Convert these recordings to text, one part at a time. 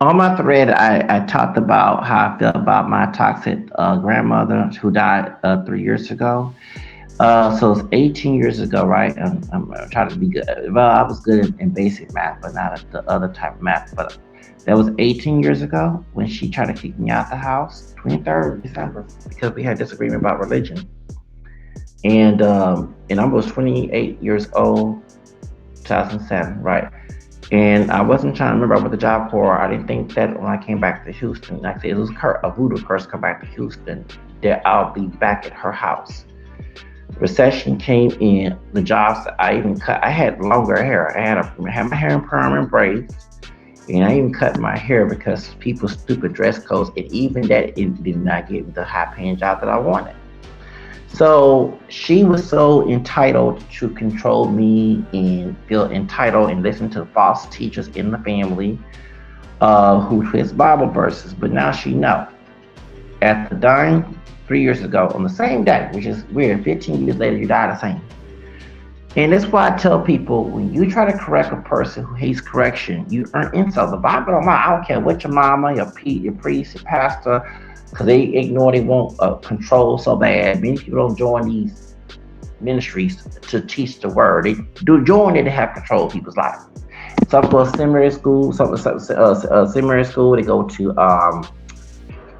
On my thread, I talked about how I feel about my toxic grandmother who died 3 years ago. So it's 18 years ago, right? I'm trying to be good. Well, I was good in basic math, but not at the other type of math. But that was 18 years ago when she tried to kick me out the house, 23rd December, because we had disagreement about religion. And I was 28 years old, 2007, right? And I wasn't trying to remember what the job for. I didn't think that when I came back to Houston, like I said, it was a voodoo curse come back to Houston, that I'll be back at her house. Recession came in, the jobs I even cut, I had longer hair. I had my hair in perm and braids, and I even cut my hair because people's stupid dress codes, and even that it did not give me the high paying job that I wanted. So she was so entitled to control me and feel entitled and listen to false teachers in the family who twist Bible verses. But now she know. At the dying 3 years ago, on the same day, which is weird, 15 years later, you die the same. And that's why I tell people, when you try to correct a person who hates correction, you earn insult. The Bible don't lie. I don't care what your mama, your priest, your pastor, because they ignore, they want control so bad. Many people don't join these ministries to teach the word. They do join it to have control of people's lives. Some go to seminary school, seminary school, they go to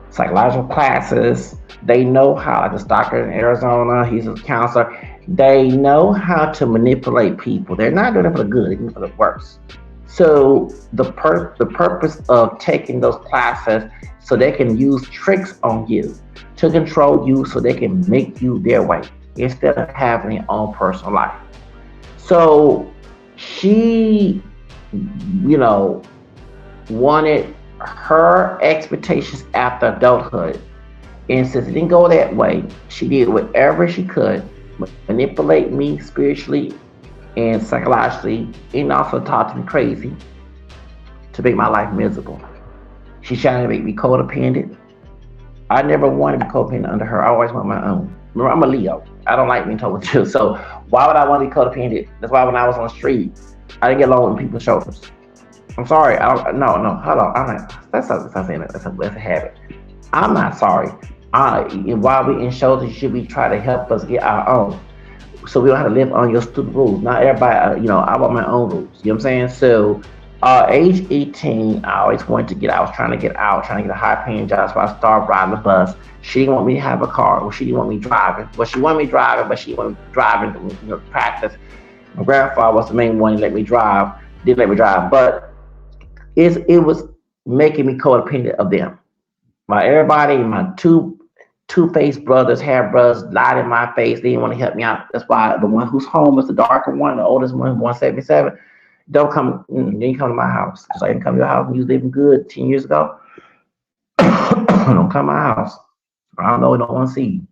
psychological classes. They know how, like the Stocker in Arizona, he's a counselor. They know how to manipulate people. They're not doing it for the good, they're doing it for the worse. So the purpose of taking those classes so they can use tricks on you to control you so they can make you their way instead of having their own personal life. So she, you know, wanted her expectations after adulthood. And since it didn't go that way, she did whatever she could manipulate me spiritually and psychologically, and also talk to me crazy to make my life miserable. She's trying to make me codependent. I never wanted to be codependent under her. I always want my own. Remember, I'm a Leo. I don't like being told what to do. So why would I want to be codependent? That's why when I was on the street, I didn't get along with people's shoulders. I'm sorry. I don't. No, no. Hold on. I'm not. That's not saying that. That's a habit. I'm not sorry. While we in shoulders, should we try to help us get our own? So we don't have to live on your stupid rules. Not everybody, I want my own rules. You know what I'm saying? So, age 18, I always wanted to get out. I was trying to get out, trying to get a high paying job. So I started riding the bus. She didn't want me to have a car. Well, she didn't want me driving. Well, she wanted me driving, but she wanted me driving to practice. My grandfather was the main one that let me drive, didn't let me drive. But it was making me codependent of them. My two-faced brothers, half brothers, lied in my face. They didn't want to help me out. That's why the one who's home is the darker one, the oldest one, 177. Don't come, didn't come to my house. Because I didn't come to your house when you was living good 10 years ago. Don't come to my house. I don't know, don't want to see you.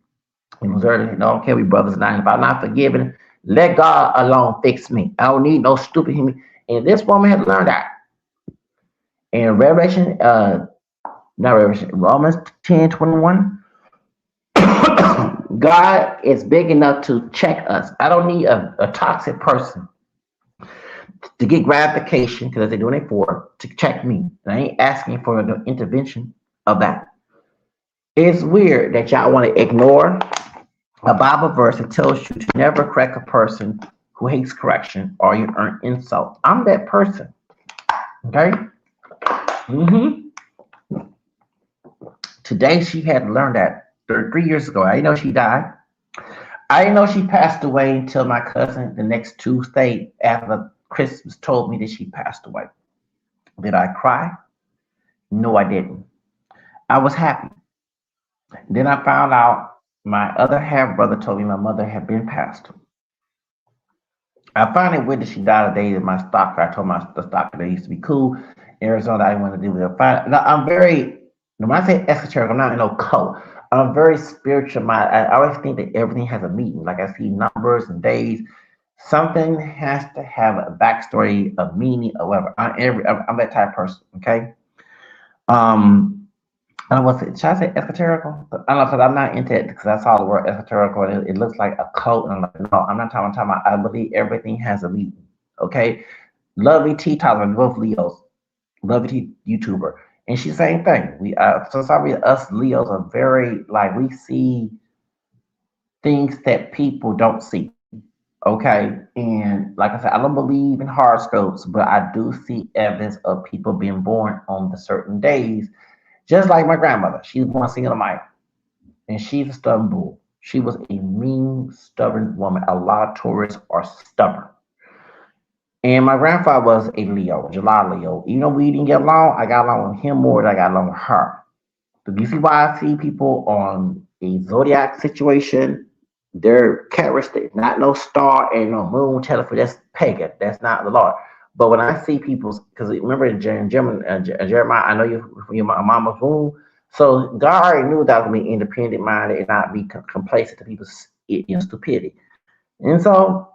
In Missouri, don't care, we brothers and I. If I'm not forgiven, let God alone fix me. I don't need no stupid human. And this woman had to learn that. In Romans 10:21. God is big enough to check us. I don't need a toxic person to get gratification because they're doing it for to check me. And I ain't asking for the intervention of that. It's weird that y'all want to ignore a Bible verse that tells you to never correct a person who hates correction or you earn insult. I'm that person. Okay? Mm-hmm. Today she had to learn that 3 years ago. I didn't know she died. I didn't know she passed away until my cousin the next Tuesday after Christmas told me that she passed away. Did I cry? No, I didn't. I was happy. Then I found out my other half brother told me my mother had been passed. I finally witnessed she died the day that my stalker. I told my the stalker that used to be cool. In Arizona, I didn't want to deal with her. Now, I'm very, when I say esoteric, I'm not in no cult. I'm very spiritual minded. I always think that everything has a meaning. Like I see numbers and days. Something has to have a backstory, a meaning, or whatever. I'm that type of person. Okay. Um, I don't know what's it. Should I say esoterical? I don't know because I'm not into it because I saw the word esoterical and it looks like a cult. And I'm like, no, I'm not talking. I'm talking about. I believe everything has a meaning. Okay. Lovely tea talks. Both Leos. love YouTuber, and she's same thing. We so sorry, us Leos are very like we see things that people don't see. Okay, and like I said, I don't believe in horoscopes, but I do see evidence of people being born on the certain days. Just like my grandmother, she was born single Maya, and she's a stubborn bull. She was a mean, stubborn woman. A lot of tourists are stubborn. And my grandfather was a Leo, July Leo. Even though we didn't get along, I got along with him more than I got along with her. Do you see why I see people on a zodiac situation? Their characteristic, not no star and no moon telling for that's pagan. That's not the Lord. But when I see people's, because remember in Jeremiah, I know you from your mama's womb. So God already knew that I was gonna be independent minded and not be complacent to people's stupidity. And so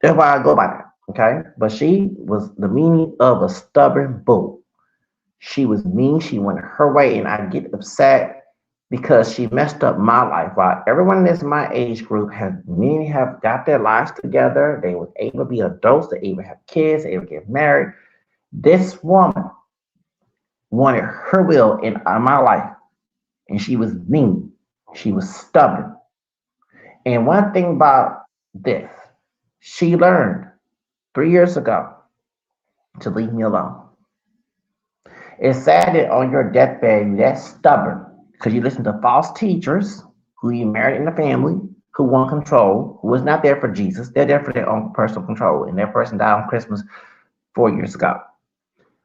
that's why I go by that. Okay. But she was the meaning of a stubborn bull. She was mean. She went her way, and I get upset because she messed up my life. While everyone that's my age group has many have got their lives together, they were able to be adults, they even have kids, they even get married. This woman wanted her will in my life, and she was mean. She was stubborn. And one thing about this, she learned 3 years ago to leave me alone. It's sad that on your deathbed you're that stubborn because you listen to false teachers who you married in the family who want control, who was not there for Jesus. They're there for their own personal control. And that person died on Christmas 4 years ago.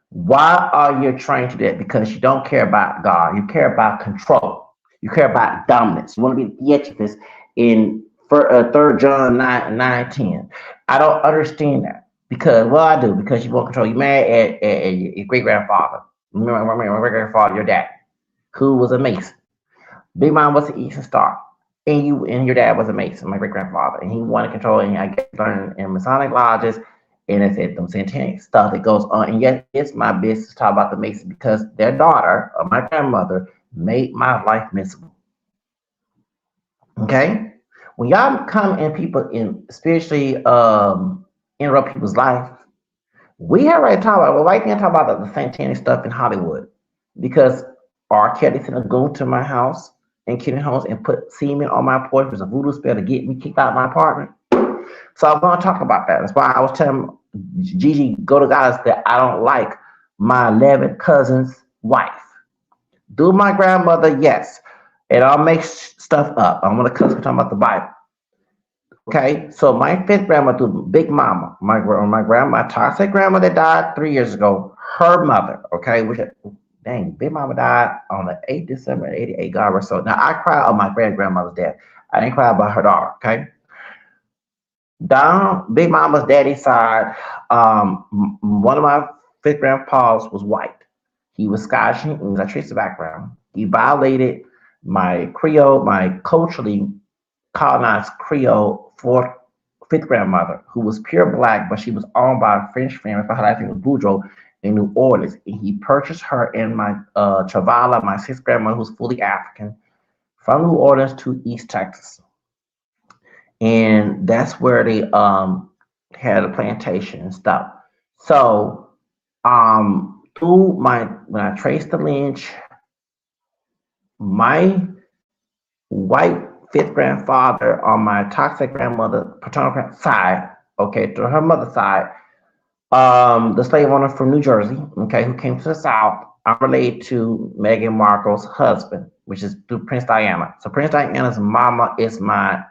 Why are you trying to do that? Because you don't care about God. You care about control. You care about dominance. You want to be the theatricus in 3 John 9:10. I don't understand that. Because, well, I do. Because you want control. You're mad at your great grandfather. Remember my great grandfather, your dad, who was a Mason. Big Mom was an Eastern Star. And your dad was a Mason, my great grandfather. And he wanted control. And I guess learned in Masonic lodges and I said them satanic stuff that goes on. And yet it's my business to talk about the Masons because their daughter, or my grandmother, made my life miserable. Okay? When y'all come and people in spiritually interrupt people's life, we have already talked about, well, right now talk about the satanic stuff in Hollywood. Because R. Kelly sent a goon to my house and Kenny Holmes and put semen on my porch with a voodoo spell to get me kicked out of my apartment. So I'm going to talk about that. That's why I was telling Gigi, go to guys that I don't like my 11th cousin's wife. Do my grandmother? Yes. And I'll make stuff up. I'm going to cuss talking about the Bible. Okay, so my fifth grandmother, Big Mama, my grandma, my toxic grandma that died 3 years ago, her mother, okay, which dang, Big Mama died on the 8th December 88, God rest her soul. Now I cried on my great grandmother's death. I didn't cry about her daughter, okay? Down Big Mama's daddy side, one of my fifth grandpas was white. He was Scottish, and I traced the background. He violated my Creole, my culturally colonized Creole fourth, fifth grandmother, who was pure black, but she was owned by a French family for her life in Boudreaux in New Orleans. And he purchased her and my Travala, my sixth grandmother, who's fully African, from New Orleans to East Texas. And that's where they had a plantation and stuff. So through my when I traced the lineage, my white fifth grandfather on my toxic grandmother paternal side, okay, to her mother's side, the slave owner from New Jersey, okay, who came to the South. I'm related to Meghan Markle's husband, which is through Prince Diana. So Prince Diana's mama is my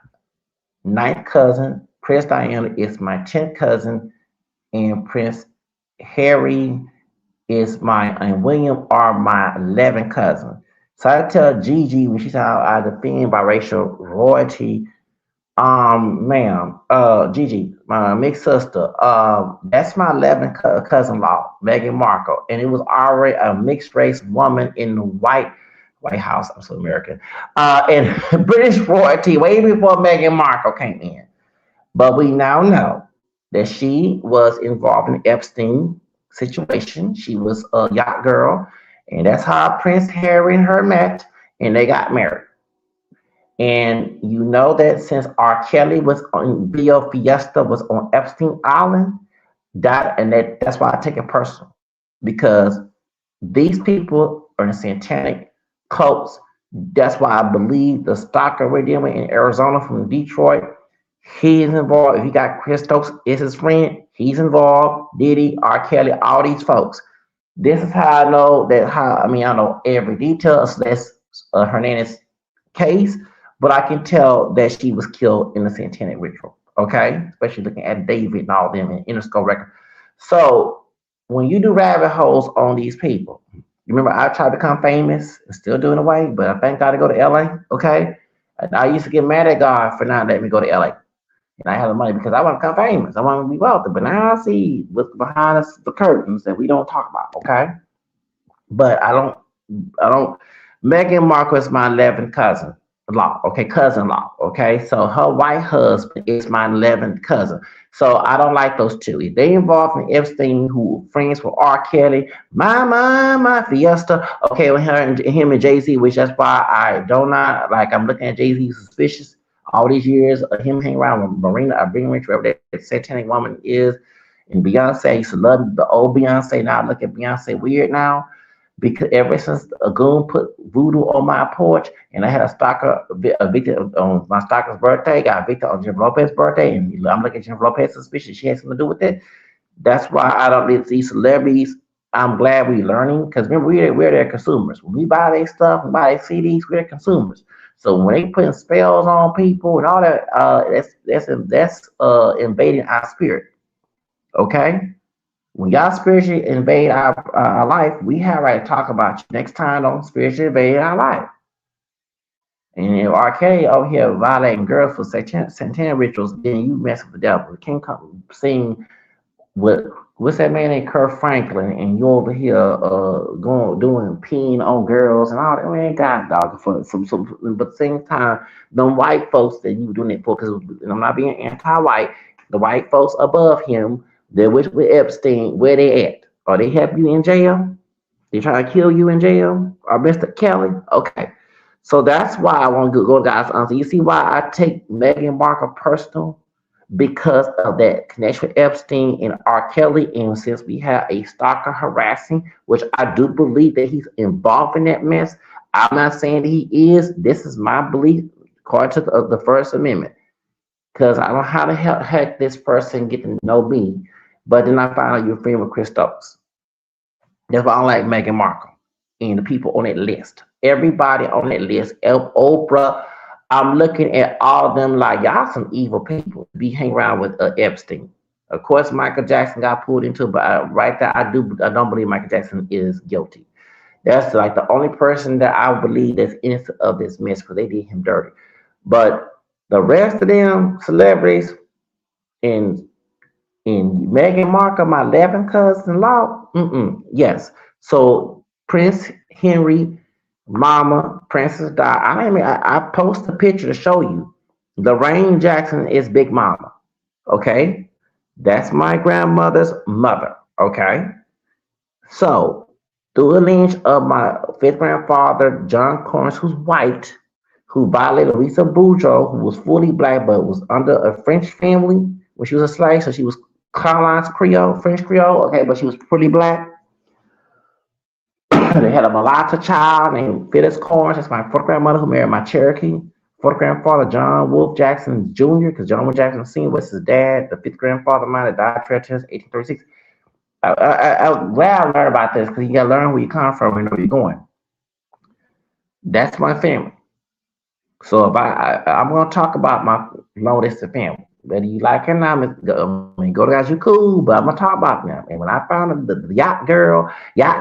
ninth cousin. Prince Diana is my 10th cousin, and Prince Harry is my and William are my 11th cousin. So I tell Gigi when she said I defend biracial royalty, ma'am, Gigi, my mixed sister, that's my 11th cousin-in-law, Meghan Markle, and it was already a mixed race woman in the White House. I'm so American, and British royalty way before Meghan Markle came in. But we now know that she was involved in Epstein situation. She was a yacht girl, and that's how Prince Harry and her met, and they got married. And you know that since R. Kelly was on Bio Fiesta was on Epstein Island, that's why I take it personal. because these people are in satanic cults. That's why I believe the stalker we're dealing with in Arizona from Detroit, he's involved. If you got Chris Stokes is his friend, he's involved. Diddy, R. Kelly, all these folks. This is how I know that. How I mean, I know every detail of this Hernandez case, but I can tell that she was killed in the satanic ritual. Okay, especially looking at David and all them in Interscope record. So when you do rabbit holes on these people, you remember I tried to become famous and still doing away, but I thank God to go to LA. Okay, and I used to get mad at God for not letting me go to LA. And I have the money because I want to become famous. I want to be wealthy. But now I see what's behind us, the curtains that we don't talk about. Okay, but I don't. Meghan Markle is my 11th cousin law. Okay, cousin law. Okay, so her white husband is my 11th cousin. So I don't like those two. If they involved in Epstein, who friends with R. Kelly, my Fiesta. Okay, with her and him and Jay Z, which that's why I do not like. I'm looking at Jay Z suspicious. All these years of him hanging around with Marina Abramovich, whoever that satanic woman is, and Beyonce. I used to love the old Beyonce. Now I look at Beyonce weird now because ever since a goon put voodoo on my porch and I had a stalker evicted on my stalker's birthday, got evicted on Jennifer Lopez's birthday, and I'm looking at Jennifer Lopez suspicious she has something to do with it. That's why I don't let these celebrities. I'm glad we're learning because remember we're their consumers. When we buy their stuff, we buy their CDs, we're consumers. So when they putting spells on people and all that, that's invading our spirit. Okay, when y'all spiritually invade our life, we have right to talk about you. Next time, don't spiritually invade our life. And if RK over here violating girls for satanic rituals, then you mess with the devil. You can't come sing with what's that man named Kurt Franklin, and you over here going doing peeing on girls and all that. Man, God dog for some, but at the same time, them white folks that you doing it for, because I'm not being anti-white. The white folks above him, they're with Epstein. Where they at? Are they help you in jail? They trying to kill you in jail? Or Mr. Kelly? Okay. So that's why I want to go to God's answer. You see why I take Meghan Markle personal? Because of that connection with Epstein and R. Kelly. And since we have a stalker harassing, which I do believe that he's involved in that mess, I'm not saying that he is. This is my belief according to the First Amendment. Because I don't know how the heck this person get to know me, but then I find out you're friend with Chris Stokes. That's why I don't like Meghan Markle and the people on that list. Everybody on that list, Oprah, I'm looking at all of them like y'all some evil people to be hanging around with Epstein. Of course, Michael Jackson got pulled into, but right there, I don't believe Michael Jackson is guilty. That's like the only person that I believe that's innocent of this mess because they did him dirty. But the rest of them celebrities and Meghan Markle, my 11th cousin-in-law, yes. So Prince Henry, Mama, Princess Di. I post a picture to show you. Lorraine Jackson is Big Mama. Okay, that's my grandmother's mother. Okay, so through the lineage of my fifth grandfather, John Corns, who's white, who violated Lisa Boudreaux, who was fully black but was under a French family when she was a slave, so she was colonized Creole, French Creole, okay, but she was pretty black. They had a mulatto child named Phyllis Corns. That's my fourth grandmother who married my Cherokee. Fourth grandfather, John Wolf Jackson Jr., because John Wolf Jackson Sr. was his dad. The fifth grandfather of mine that died in 1836. I'm glad I learned about this because you got to learn where you come from and where you're going. That's my family. So if I'm going to talk about my long distance family, whether you like it or not, I mean, go to guys, you cool, but I'm gonna talk about them. And when I found out the yacht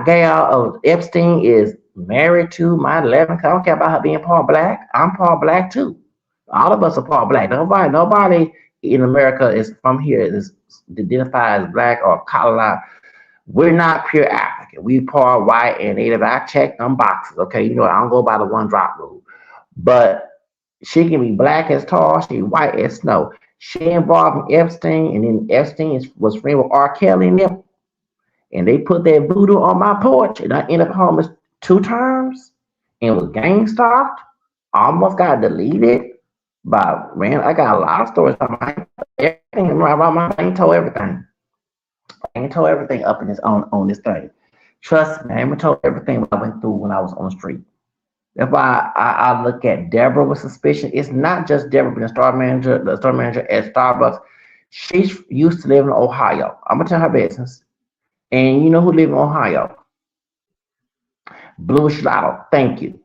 gal of Epstein is married to my 11th, I don't care about her being part black. I'm part black too. All of us are part black. Nobody in America is from here is identified as black or colored. We're not pure African. We part white and native. I check them boxes. Okay, you know I don't go by the one drop rule, but she can be black as tar, she white as snow. She involved in Epstein, and then Epstein was friend with R. Kelly and them, and they put that voodoo on my porch, and I ended up homeless 2 times, and was gang stalked. Almost got deleted. But man, I got a lot of stories on my everything about my. I ain't told everything. I ain't told everything up in this on this thing. Trust me, I even told everything what I went through when I was on the street. That's why I look at Deborah with suspicion. It's not just Deborah being the store manager at Starbucks. She used to live in Ohio. I'm gonna tell her business. And you know who live in Ohio? Blue Lotto. Thank you.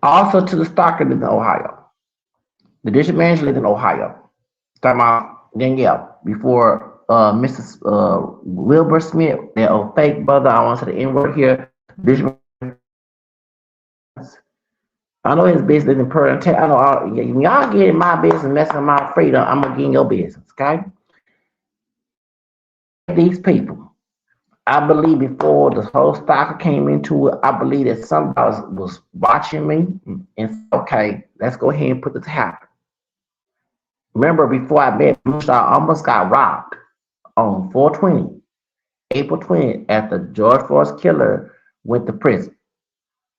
Also to the stalker live in Ohio. The district manager lives in Ohio. Talking about Danielle before Mrs. Wilbur Smith, that old fake brother. I want to say the N word here. District I know his business in important. I know when y'all get in my business messing with my freedom, I'm gonna get in your business, okay? These people, I believe before the whole stalker came into it, I believe that somebody was watching me and said, okay, let's go ahead and put this happen. Remember, before I met Blue Star, I almost got robbed on 420, April 20th, after George Floyd's killer went to prison.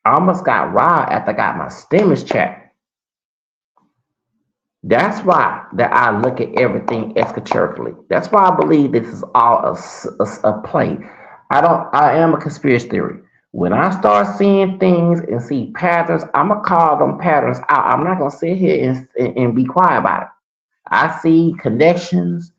I almost got robbed after I got my stimulus check. That's why that I look at everything esoterically. That's why I believe this is all a play. I don't. I am a conspiracy theory. When I start seeing things and see patterns, I'm gonna call them patterns out. I'm not gonna sit here and be quiet about it. I see connections.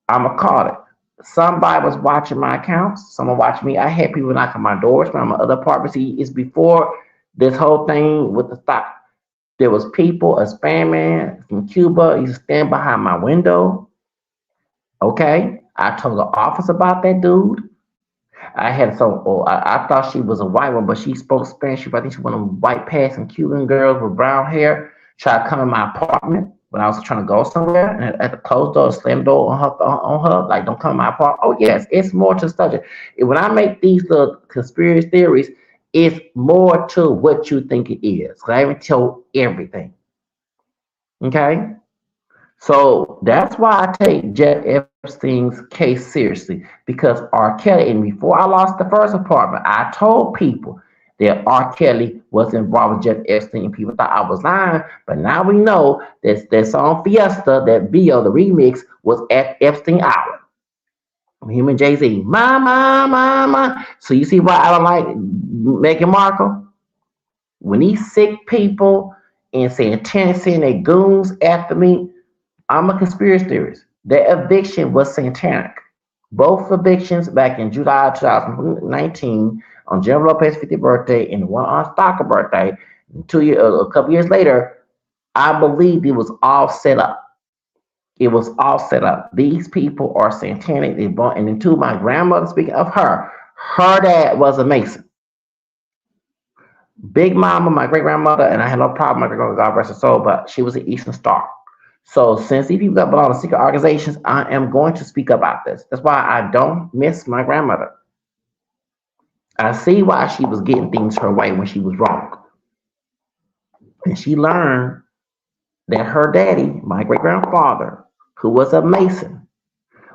I'm gonna call it. Somebody was watching my accounts. Someone watching me. I had people knock on my doors from my other apartments. See, it's before this whole thing with the stock. There was people, a spam man from Cuba, used to stand behind my window. Okay. I told the office about that dude. I had some, oh, I thought she was a white one, but she spoke Spanish. I think she was one of them white passing Cuban girls with brown hair. Tried to come in my apartment when I was trying to go somewhere. And at the closed door, slam door on her, like, don't come in my apartment. Oh, yes, it's more to the subject. When I make these little conspiracy theories, it's more to what you think it is. I haven't told everything. Okay? So that's why I take Jeff Epstein's case seriously because R. Kelly, and before I lost the first apartment, I told people that R. Kelly was involved with Jeff Epstein. People thought I was lying, but now we know that song Fiesta, that video, the remix, was at Epstein Island. Him and Jay Z, my. So you see why I don't like Meghan Markle? When these sick people and saying Tennessee and they goons after me, I'm a conspiracy theorist. The eviction was satanic. Both evictions back in July 2019 on Jennifer Lopez's 50th birthday and one on Stalker birthday, a couple years later, I believe it was all set up. It was all set up. These people are satanic. They born, and then to my grandmother, speaking of her dad was a Mason. Big Mama, my great grandmother, and I had no problem. My great grandmother, God rest her soul, but she was an Eastern Star. So since these people got belong to secret organizations, I am going to speak about this. That's why I don't miss my grandmother. I see why she was getting things her way when she was wrong. And she learned that her daddy, my great grandfather, who was a Mason,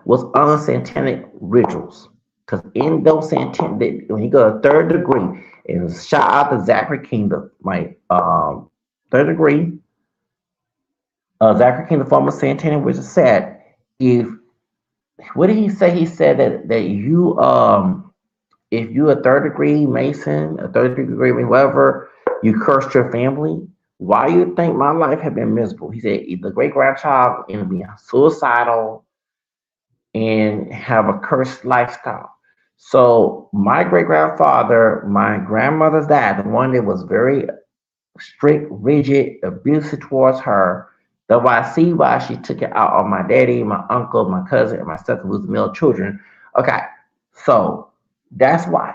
was on satanic rituals. Because in those satanic, when he got a third degree, and shout out to Zachary Kingdom, my third degree, Zachary Kingdom, former satanic wizard, said, if what did he say? He said that you if you a third degree Mason, a third degree whatever, you cursed your family. Why you think my life had been miserable? He said the great grandchild ended up being suicidal and have a cursed lifestyle. So my great grandfather, my grandmother's dad, the one that was very strict, rigid, abusive towards her. Though I see why she took it out on my daddy, my uncle, my cousin, and my sister, who was male children. Okay, so that's why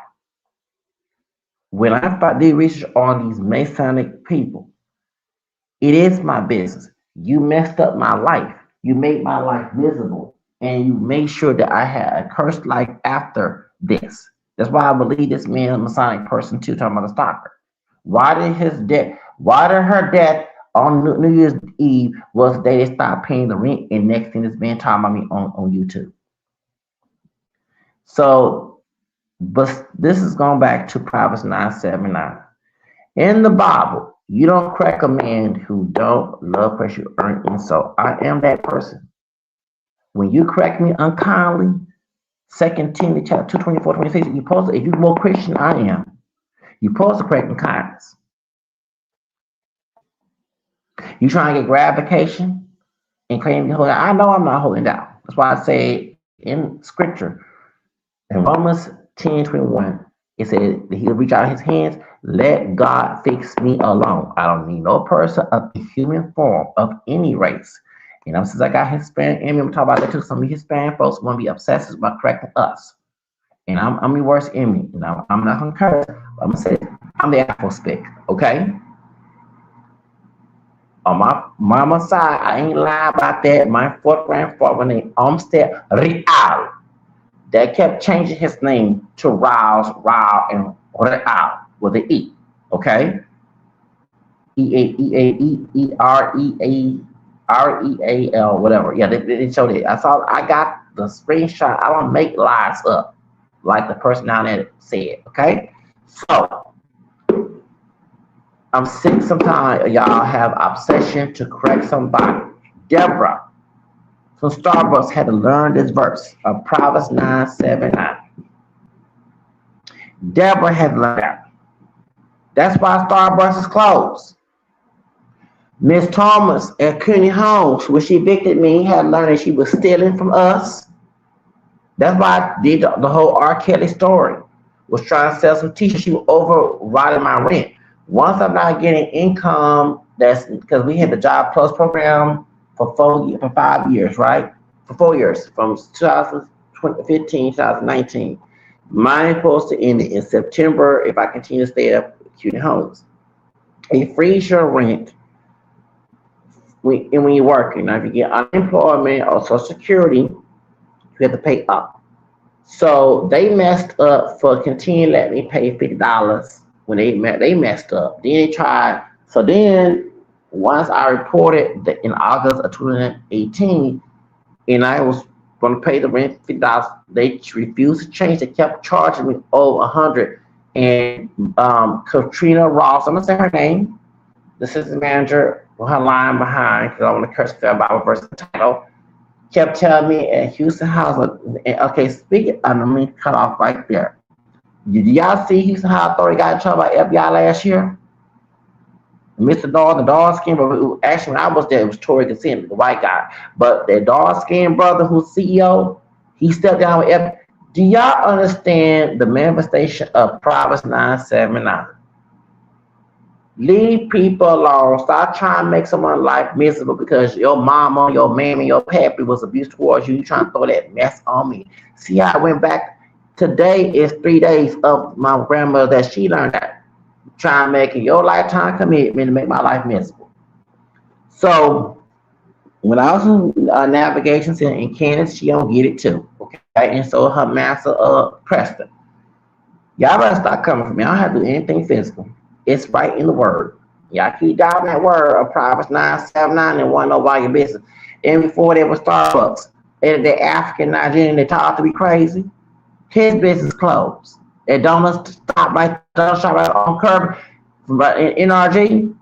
when I did research on these Masonic people, it is my business. You messed up my life. You made my life miserable, and you made sure that I had a cursed life after this. That's why I believe this man is a Masonic person too, talking about a stalker. Why did his death? Why did her death on New Year's Eve was they stopped paying the rent, and next thing this man talking about me on YouTube. So, but this is going back to Proverbs 9:7-9. In the Bible, you don't crack a man who don't love pressure earn insult. I am that person. When you crack me unkindly, Second Timothy chapter 2, 24, 26. You supposed to, if you're more Christian than I am, you supposed to correct in kindness. You trying to get gratification and claim you're holding. I know I'm not holding down. That's why I say in scripture, in Romans 10:21, it said that he'll reach out his hands, let God fix me alone. I don't need no person of the human form of any race. Since I got Hispanic, and I'm talking about that too. Some of Hispanic folks want to be obsessed about correcting us. And I'm the worst enemy. I'm not gonna curse. I'm gonna say I'm the apple stick, okay? On my mama's side, I ain't lying about that. My fourth grandfather named Olmsted Real that kept changing his name to Riles, Rao, and Real with an E. Okay? Real, whatever. Yeah, they showed it. I got the screenshot. I don't make lies up like the person down there said. Okay? So I'm sick sometimes y'all have obsession to correct somebody. Deborah from Starbucks had to learn this verse of Proverbs 9:7-9. Deborah had learned that. That's why Starbucks is closed. Miss Thomas at Cooney Homes, when she evicted me, had learned that she was stealing from us. That's why I did the whole R. Kelly story. Was trying to sell some t-shirts. She was overriding my rent. Once I'm not getting income, that's because we had the Job Plus program for 5 years, right? For 4 years, from 2015 to 2019. Mine is supposed to end in September if I continue to stay at Cutie Homes. It frees your rent when you're working. Now, if you get unemployment or Social Security, you have to pay up. So they messed up for continuing to let me pay $50 when they messed up. Then they tried. So then once I reported that in August of 2018, and I was going to pay the rent $50, they refused to change. They kept charging me over $100. And Katrina Ross, I'm gonna say her name, the assistant manager, with her line behind, because I want to curse the Bible verse the title, kept telling me at Houston House. Okay, speaking, let me cut off right there. Did y'all see Houston House Authority got in trouble by FBI last year? Mr. Dawes, the dark skin brother, actually when I was there, it was Tory Consent, the white guy. But the dark skin brother who's CEO, he stepped down with FBI. Do y'all understand the manifestation of Proverbs 9:7-9? Leave people alone. Stop trying to make someone's life miserable because your mama, your mammy, your pappy was abused towards you. You trying to throw that mess on me. See how I went back? Today is 3 days of my grandmother that she learned that. Try and make it your lifetime commitment to make my life miserable. So when I was in navigation center in Kansas, she don't get it too. Okay, and so her master Preston. Y'all better stop coming for me. I don't have to do anything physical. It's right in the word. Y'all keep down that word of Proverbs 9:7-9 and want to know why your business. And before there was Starbucks, and the African Nigerian they taught to be crazy. His business closed. That donut stop right, donut shop right on curb, right in NRG.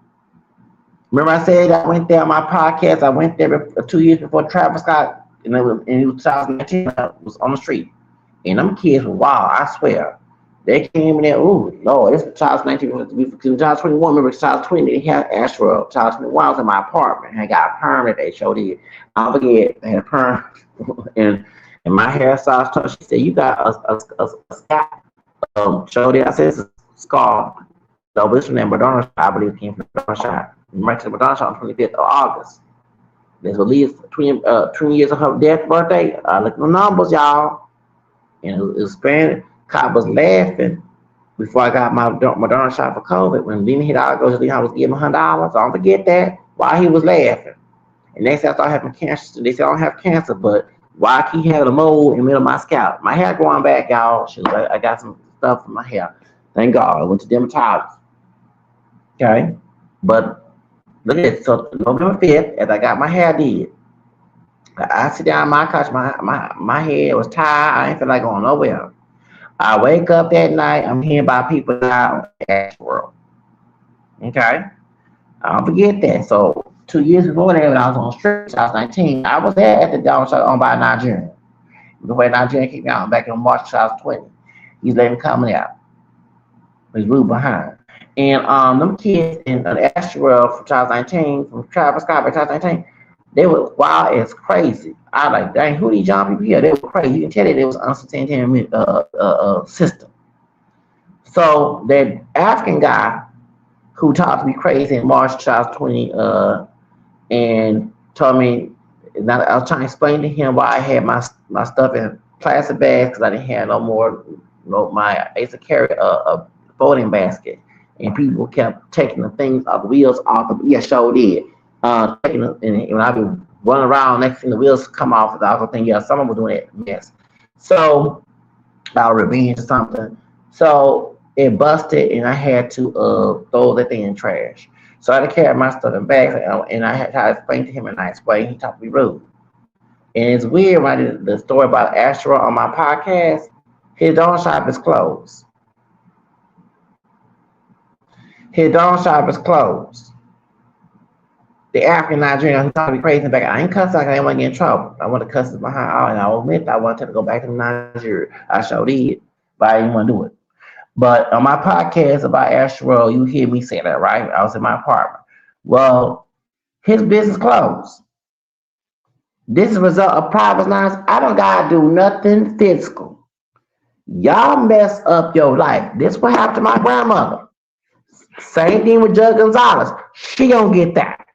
Remember I said I went there on my podcast. I went there 2 years before Travis Scott, and it was 2019. I was on the street, and them kids were wild. I swear. They came in there. Ooh, Lord, it's 2019. 2021. Remember 2020? They had Astro. 2021 was in my apartment. I got a perm that they showed it. I'll forget. I had a perm, and my hairstyle. She said, "You got a scalp." Showed it. I said, "It's a scar." So this from that Madonna shop, I believe, came from the Madonna shop. Right to the Madonna shop on 25th of August. There's at least 20 years of her death birthday. I looked at the numbers, y'all, and it was Spanish. Cop was laughing before I got my Madonna shot for COVID. When Lena Hidalgo I was giving him $100. Don't forget that. While he was laughing. And they said I started having cancer. They said I don't have cancer, but why I keep having a mole in the middle of my scalp? My hair growing back, y'all. I got some stuff in my hair. Thank God. I went to dermatologist. Okay? But look at it. So November 5th, as I got my hair did, I sit down on my couch. My head was tired. I ain't feel like going nowhere. I wake up that night, I'm hearing about people out in the world. Okay? I don't forget that. So 2 years before that, when I was on street, 2019, I was there at the dog shop owned by a Nigerian. The way Nigeria came out back in March 2020. He's letting him coming out. He's ruled behind. And them kids in an asteroid from 2019, from Travis Scott by 2019, they were wild as crazy. I like, dang, who these young people here? They were crazy. You can tell that it was unsustainable system. So that African guy who talked to me crazy in March 2020 and told me that I was trying to explain to him why I had my stuff in plastic bags because I didn't have no more. I used to carry a folding basket, and people kept taking the things off the wheels off the. Yeah, sure did. Taking and when I be running around, next thing the wheels come off. I was thinking, yeah, someone was doing it. Yes. So about revenge or something. So it busted, and I had to throw the thing in trash. So I had to carry my stuff in bags, and I had to explain to him, and I explained. He talked to me rude, and it's weird when I did the story about Astro on my podcast. His own shop is closed. His own shop is closed. The African Nigerian who talked to me crazy back. I ain't cussing like I didn't want to get in trouble. I want to cuss behind all, and I admit I wanted to go back to Nigeria. I sure did, but I didn't want to do it. But on my podcast about Astro, you hear me say that, right? I was in my apartment. Well, his business closed. This is a result of private lines. I don't gotta do nothing physical. Y'all mess up your life. This what happened to my grandmother. Same thing with Judge Gonzalez. She don't get that.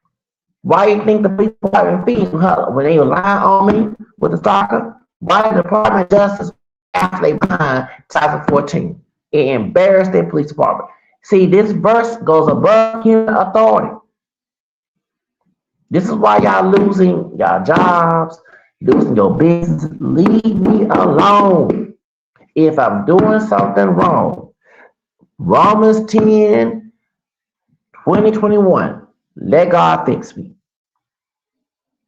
Why do you think the police department fees her when they were lying on me with the stalker? Why the Department of Justice after they behind 2014? It embarrassed their police department. See, this verse goes above human authority. This is why y'all losing y'all jobs, losing your business. Leave me alone. If I'm doing something wrong, Romans 10, 2021, let God fix me.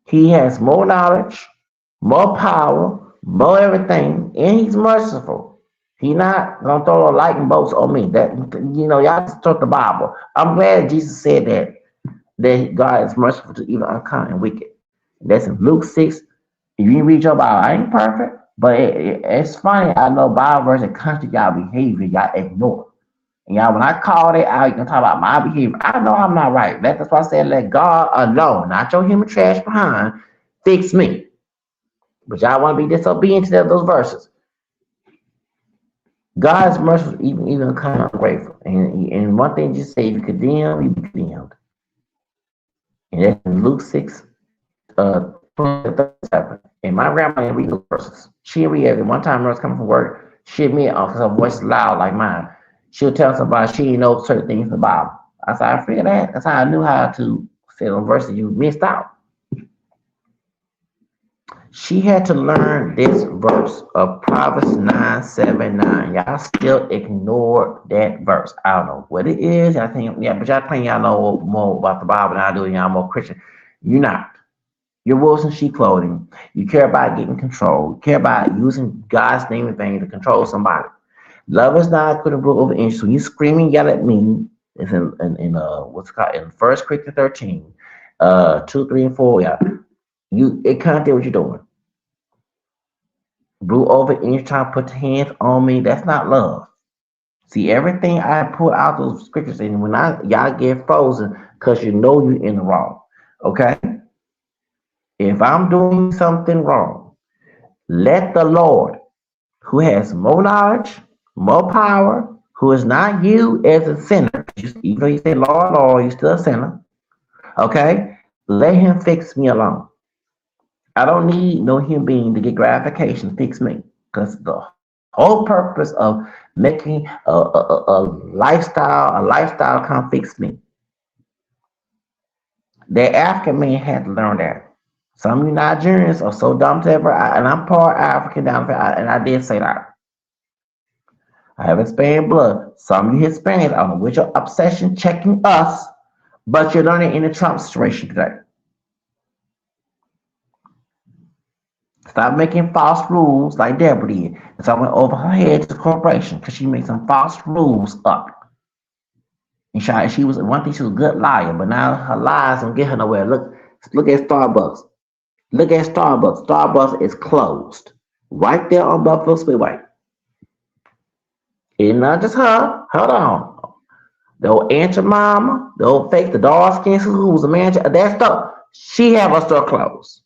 He has more knowledge, more power, more everything, and he's merciful. He not gonna throw a lightning bolts on me. That y'all just took the Bible. I'm glad Jesus said that God is merciful to even unkind and wicked. That's in Luke 6. If you read your Bible, I ain't perfect, but it's funny. I know Bible verse that constantly y'all behavior y'all ignore. And y'all, when I call it out, you can talk about my behavior. I know I'm not right. That's why I said let God alone, not your human trash behind, fix me. But y'all want to be disobedient to those verses. God's mercy even kind of grateful. And one thing you say, if you condemn, you be condemned. And that's in Luke 6, 37. And my grandma didn't read those verses. She read every one time when I was coming from work, she'd me off because her voice is loud like mine. She'll tell somebody she didn't know certain things in the Bible. I said, I figured that. That's how I knew how to say those verses you missed out. She had to learn this verse of Proverbs 9:7-9. Y'all still ignore that verse. I don't know what it is. I think, yeah, but y'all think y'all know more about the Bible than I do, and y'all more Christian. You're not. You're wolves in sheep clothing. You care about getting control. You care about using God's name and thing to control somebody. Love is not going to rule over inches. When you scream and yell at me, it's in what's called in 1 Corinthians 13, 2, 3, and 4. Yeah, it can't do what you're doing. Rule over inch time, put the hands on me. That's not love. See, everything I put out those scriptures, and when y'all get frozen, because you know you're in the wrong. Okay? If I'm doing something wrong, let the Lord, who has more knowledge, more power, who is not you as a sinner, even though you say Lord, Lord, you're still a sinner. Okay? Let him fix me alone. I don't need no human being to get gratification, fix me. Because the whole purpose of making a lifestyle come fix me. The African man had to learn that. Some of you Nigerians are so dumb to ever, and I'm part African down there, and I did say that. I have Hispanic blood. Some of you Hispanics, I don't know with your obsession checking us, but you're learning in the Trump situation today. Stop making false rules like Deborah did. And so I went over her head to the corporation because she made some false rules up. And she was one thing, she was a good liar, but now her lies don't get her nowhere. Look at Starbucks. Look at Starbucks. Starbucks is closed. right there on Buffalo Speedway. And not just her. Hold on. The old Aunt your mama, the old fake, the dark skin who was a manager, that stuff. She have her store closed.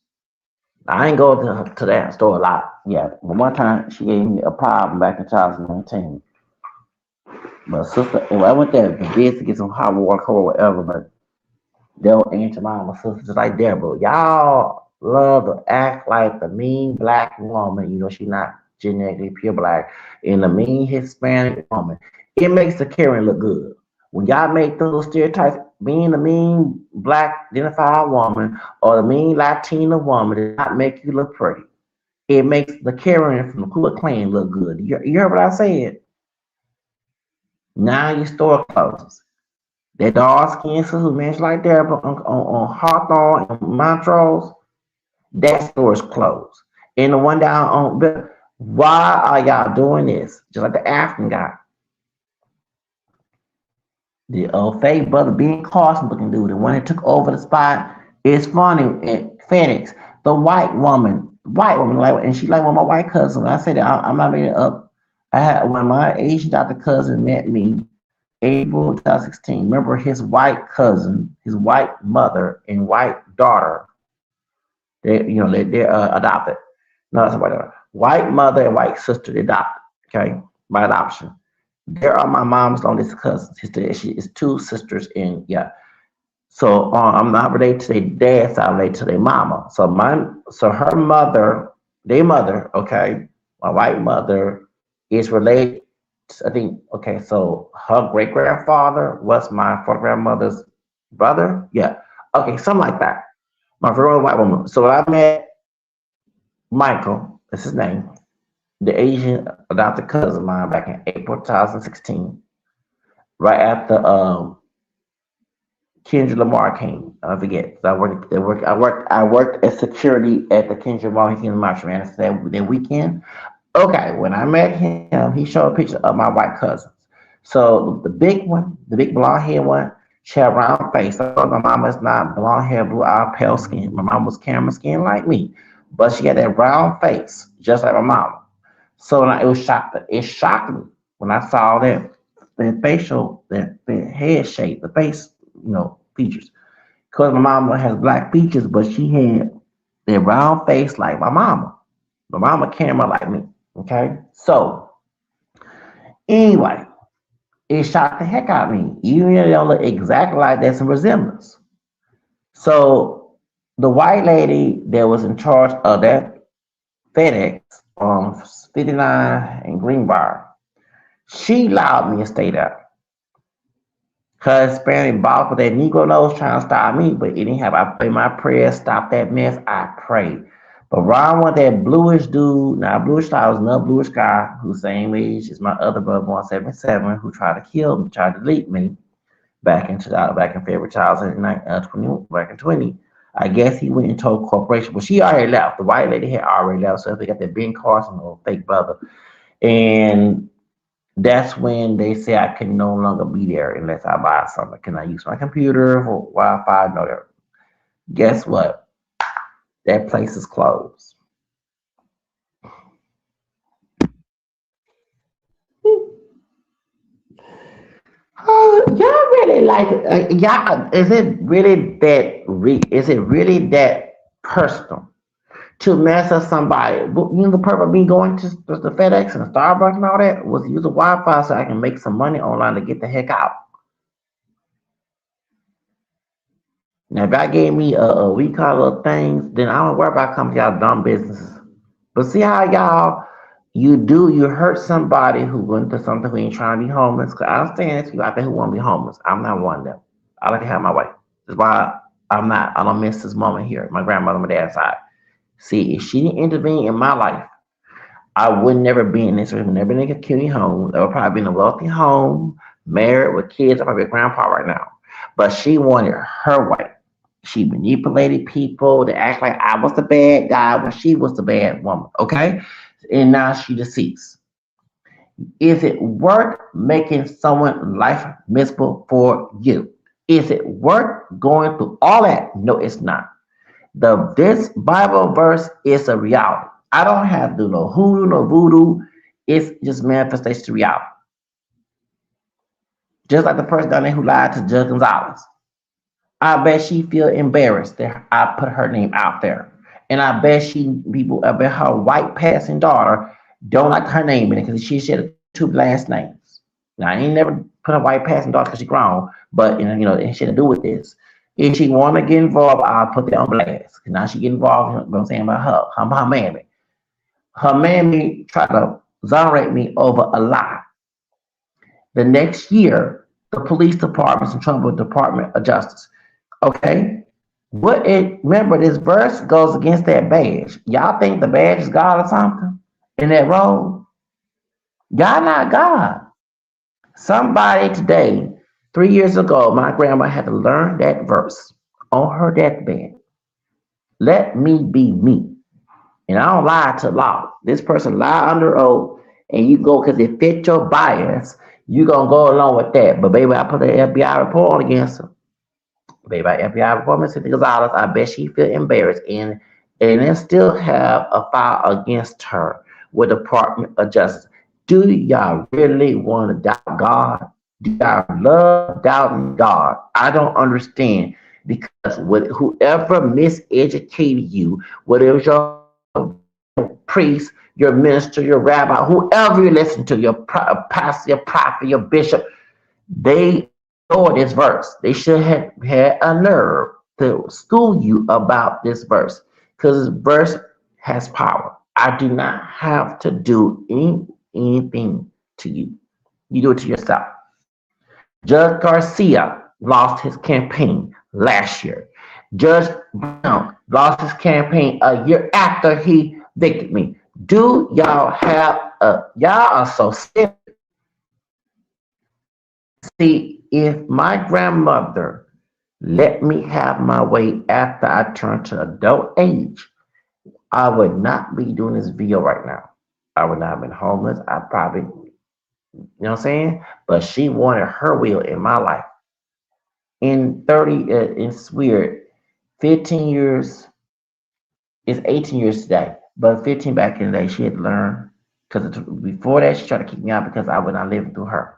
I ain't go to that store a lot. Yeah, but one time she gave me a problem back in 2019. But sister, anyway, I went there for bid to get some hot water or whatever. But they'll answer my sister just like Deborah. Y'all love to act like the mean black woman. You know, she's not genetically pure black. And the mean Hispanic woman. It makes the Karen look good. When y'all make those stereotypes, being the mean black identified woman or the mean Latina woman does not make you look pretty. It makes the Karen from the Ku Klux Klan look good. You heard what I said? Now your store closes. That dark skin sister who mentioned like that on Hawthorne and Montrose, that store is closed. And the one down on why are y'all doing this? Just like the African guy. The fake brother Ben Carson looking dude, the one that took over the spot. It's funny at FedEx. The white woman, like, and she like one of my white cousins. When I said that, I'm not making it up. I had when my Asian doctor cousin met me, April 2016. Remember his white cousin, his white mother and white daughter. They're adopted. No, that's white mother and white sister. They adopted. Okay, by adoption. There are my mom's longest cousins. She is two sisters in yeah. So I'm not related to their dad side, I'm related to their mama. So her mother, their mother, okay, my white mother is related. I think okay. So her great grandfather was my fourth grandmother's brother. Yeah. Okay, something like that. My real white woman. So when I met Michael, that's his name, the Asian adopted cousin of mine back in April 2016, right after Kendrick Lamar came. I forget. So I worked as security at the Kendrick Lamar. He came to March Madness that weekend. Okay, when I met him, he showed a picture of my white cousins. So the big one, the big blonde hair one, she had a round face. So my mama is not blonde hair, blue eye, pale skin. My mom was camera skin like me, but she had that round face, just like my mama. So it shocked me when I saw that head shape, the face, features. Because my mama has black features, but she had that round face like my mama. My mama camera like me. Okay, so anyway, it shocked the heck out of me. Even though they don't look exactly like there's some resemblance. So the white lady that was in charge of that FedEx on 59 and Greenbrier, she allowed me to stay there. Cause Hispanic boss with that Negro nose trying to stop me, but anyhow, I prayed my prayers, stop that mess. I prayed. But Ron was that bluish dude, now bluish guy was another bluish guy who's same age as my other brother, 177, who tried to kill me, tried to delete me back in February 2020, back in 20. I guess he went and told corporation, but she already left. The white lady had already left, so they got that Ben Carson or fake brother. And that's when they say I can no longer be there unless I buy something. Can I use my computer for Wi-Fi? No, there. Guess what? That place is closed. Y'all really like y'all? Is it really that? Is it really that personal to mess up somebody? The purpose of me going to the FedEx and the Starbucks and all that was to use the Wi-Fi so I can make some money online to get the heck out. Now, if y'all gave me a week of things, then I don't worry about coming to y'all dumb businesses. But see how y'all you hurt somebody who went to something who ain't trying to be homeless. Cause I understand there's people out there who want to be homeless. I'm not one of them. I like to have my way. That's why I don't miss this moment here. My grandmother, my dad's side. See, if she didn't intervene in my life, I would never be in this room. Never been in a community home. I would probably be in a wealthy home, married with kids. I'd probably be a grandpa right now. But she wanted her way. She manipulated people to act like I was the bad guy when she was the bad woman. Okay? And now she deceased. Is it worth making someone's life miserable for you? Is it worth going through all that? No, it's not. This Bible verse is a reality. I don't have to do no hoodoo, no voodoo. It's just manifestation reality. Just like the person down there who lied to Judge Gonzalez. I bet she feel embarrassed that I put her name out there. And I bet her white passing daughter don't like her name in it because she shared two last names. Now, I ain't never put a white passing daughter because she grown, but it shit to do with this. If she want to get involved, I'll put that on blast. 'Cause now she get involved, you know what I'm saying, about her mammy. Her mammy tried to exonerate me over a lie. The next year, the police department's in trouble with Department of Justice. Okay? Remember this verse goes against that badge. Y'all think the badge is God or something in that role? God not God. Somebody today, 3 years ago, my grandma had to learn that verse on her deathbed. Let me be me. And I don't lie to law. This person lie under oath, and you go because it fits your bias. You gonna go along with that. But baby, I put an FBI report against her. Baby, FBI report Miss Cynthia Gonzalez. I bet she feel embarrassed, and then still have a file against her with the Department of Justice. Do y'all really want to doubt God? Do y'all love doubting God? I don't understand because whoever miseducated you, whether it was your priest, your minister, your rabbi, whoever you listen to, your pastor, your prophet, your bishop, they ignored this verse. They should have had a nerve to school you about this verse because this verse has power. I do not have to do anything to you. You do it to yourself. Judge Garcia lost his campaign last year. Judge Brown lost his campaign a year after he evicted me. Do y'all have y'all are so sick. See, if my grandmother let me have my way after I turned to adult age, I would not be doing this video right now. I would not have been homeless. I probably, what I'm saying? But she wanted her will in my life. In 30, it's weird. 15 years, it's 18 years today, but 15 back in the day, she had learned. Because before that, she tried to kick me out because I was not living through her.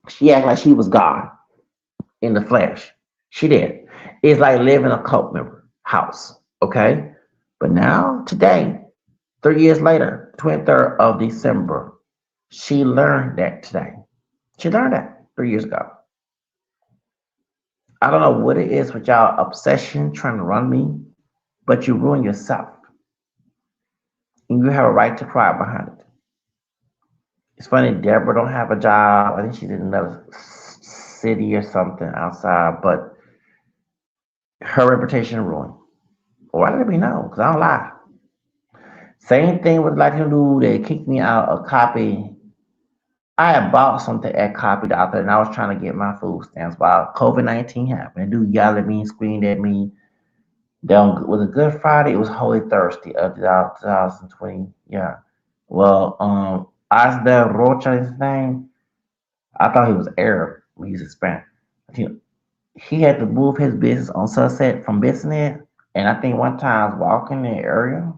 She acted like she was God in the flesh. She did. It's like living a cult member house. Okay? But now, today, 3 years later, 23rd of December, she learned that today. She learned that 3 years ago. I don't know what it is with y'all obsession trying to run me, but you ruin yourself. And you have a right to cry behind it. It's funny, Deborah don't have a job. I think she's in another city or something outside, but her reputation ruined. Why did it be known? Because I don't lie. Same thing with Latino dude. They kicked me out a copy. I had bought something at Copied out there, and I was trying to get my food stamps while COVID-19 happened. The dude yelled at me, screamed at me. Then was a Good Friday. It was Holy Thursday of 2020. Yeah. Well, Asda Rocha, his name. I thought he was Arab. He's Hispanic. He, he had to move his business on Sunset from business. And I think one time I was walking in the area,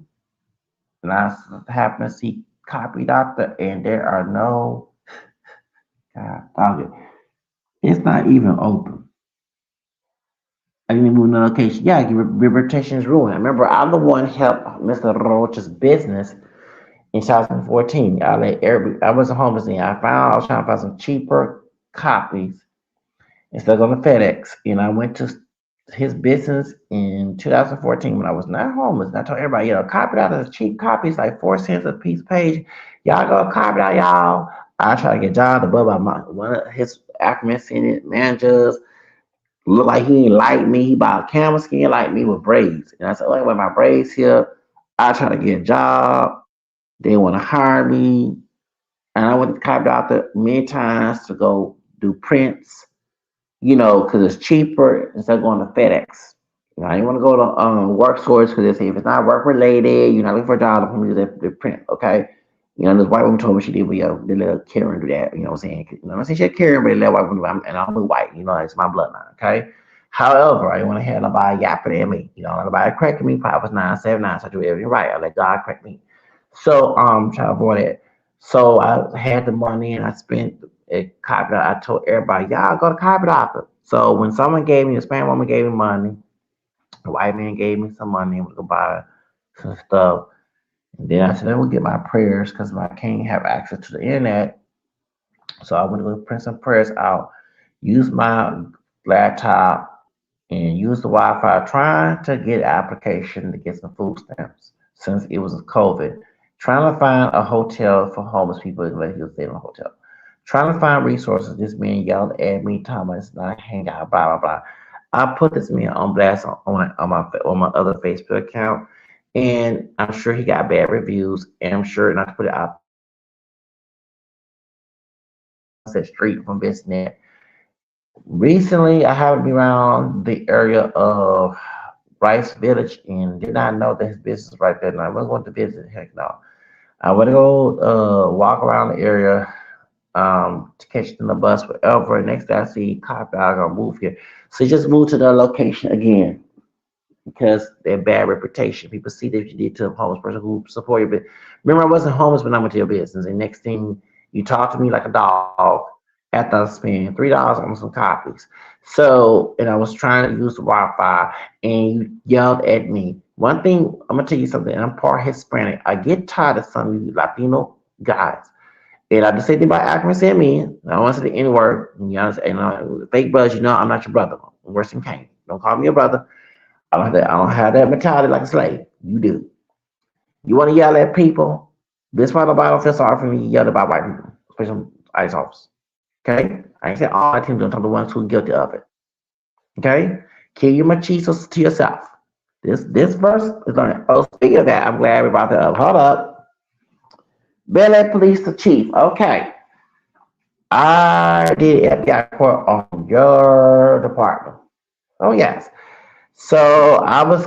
and I happened to see Copy Doctor, and there are no God, it's not even open. I didn't move no location. Yeah, your reputation is ruined. I remember I'm the one helped Mr. Roach's business in 2014. I wasn't homeless then. I was trying to find some cheaper copies instead of on the FedEx. And I went to his business in 2014 when I was not homeless. And I told everybody, copy out of cheap copies, like 4 cents a piece page. Y'all go copy out, y'all. I try to get jobs above one of his Ackerman Senate managers. Look like he ain't like me. He bought camel skin like me with braids. And I said, look, with my braids here, I try to get a job. They want to hire me. And I went to copy out there many times to go do prints, because it's cheaper instead of going to FedEx. I didn't want to go to work source because they say if it's not work related, you're not looking for a job, I'm going to do the print, okay? This white woman told me she did, they let Karen do that, you know what I'm saying? I'm saying she had Karen, but they let white woman do it, and I'm white, it's my bloodline, okay? However, I didn't want to have nobody yapping at me. Nobody correcting me. Probably was 979, so I do everything right. I let God correct me. So, try to avoid it. So I had the money and I spent it. Copy. I told everybody, y'all go to Copy Doctor. So when someone gave me, a Spanish woman gave me money, a white man gave me some money, we could buy some stuff. And then I said, let me get my prayers because I can't have access to the internet. So I went to go print some prayers out, use my laptop, and use the Wi-Fi, trying to get an application to get some food stamps since it was COVID. Trying to find a hotel for homeless people and let people stay in a hotel. Trying to find resources. This man yelled at me, Thomas, not hang out, blah blah blah. I put this man on blast on my other Facebook account, and I'm sure he got bad reviews. And I'm sure not to put it out there, but I'm sure he got bad reviews. And said street from Bisnet. Recently, I happened to be around the area of Rice Village and did not know that his business right there. And I was going to visit. Heck no. I went to go walk around the area to catch the bus, whatever. Next day I see cop out gonna move here. So he just moved to the location again because their bad reputation. People see that you did to a homeless person who support you. But remember, I wasn't homeless when I went to your business. And next thing you talk to me like a dog after I spent $3 on some copies. So, and I was trying to use the Wi-Fi, and you yelled at me. One thing I'm gonna tell you something. And I'm part Hispanic. I get tired of some of you Latino guys. And I just say thing about accuracy at me. I don't want to say the N word. Fake buzz. I'm not your brother. I'm worse than Cain. Don't call me a brother. I don't have that mentality like a slave. You do. You want to yell at people? This part of the Bible feels sorry for me. You yell about white people, especially ICE officers. Okay? I ain't saying all my team, don't talk the ones who are guilty of it. Okay? Keep your machistas to yourself. This verse is going to, oh, speaking of that, I'm glad we brought that up. Hold up. Bel Police the Chief. Okay. I did FBI report on your department. Oh, yes. So I was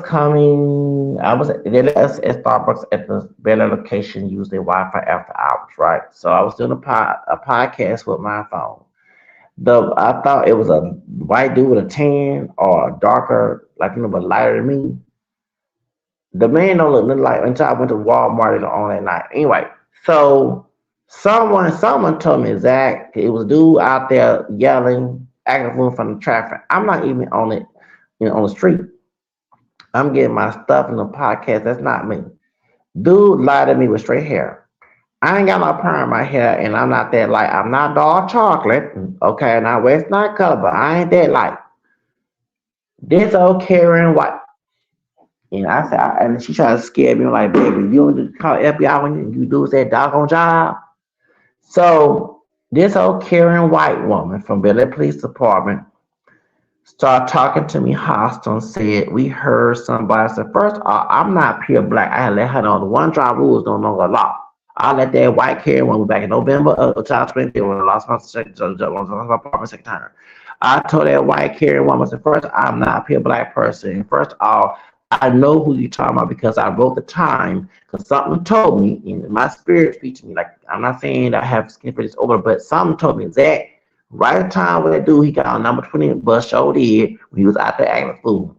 they let us at Starbucks at the Bel Air location use their Wi-Fi after hours, right? So I was doing a podcast with my phone. I thought it was a white dude with a tan or a darker, but lighter than me. The man don't look nothing like until I went to Walmart on that night. Anyway, so someone told me Zach, it was a dude out there yelling, acting a fool from the traffic. I'm not even on it, on the street. I'm getting my stuff in the podcast. That's not me. Dude lied to me with straight hair. I ain't got no perm in my hair, and I'm not that light. I'm not dark chocolate. Okay, now it's not color, but I ain't that light. This old Karen White. And I said, and she tried to scare me like, baby, you don't call FBI when you do that doggone job. So this old Karen White woman from Bel Air Police Department started talking to me hostile and said, we heard somebody. I said, first of all, I'm not pure black. I had let her know the one job rules don't know the law. I let that white Karen woman back in November of 2020 when I lost my apartment second time. I told that white Karen woman, I said, first, I'm not a pure black person. First of all, I know who you're talking about because I wrote the time because something told me in my spirit speak to me. Like I'm not saying that I have skin for this over, but something told me that right at the time when that dude he got on number 20 bus show did when he was out there acting a fool.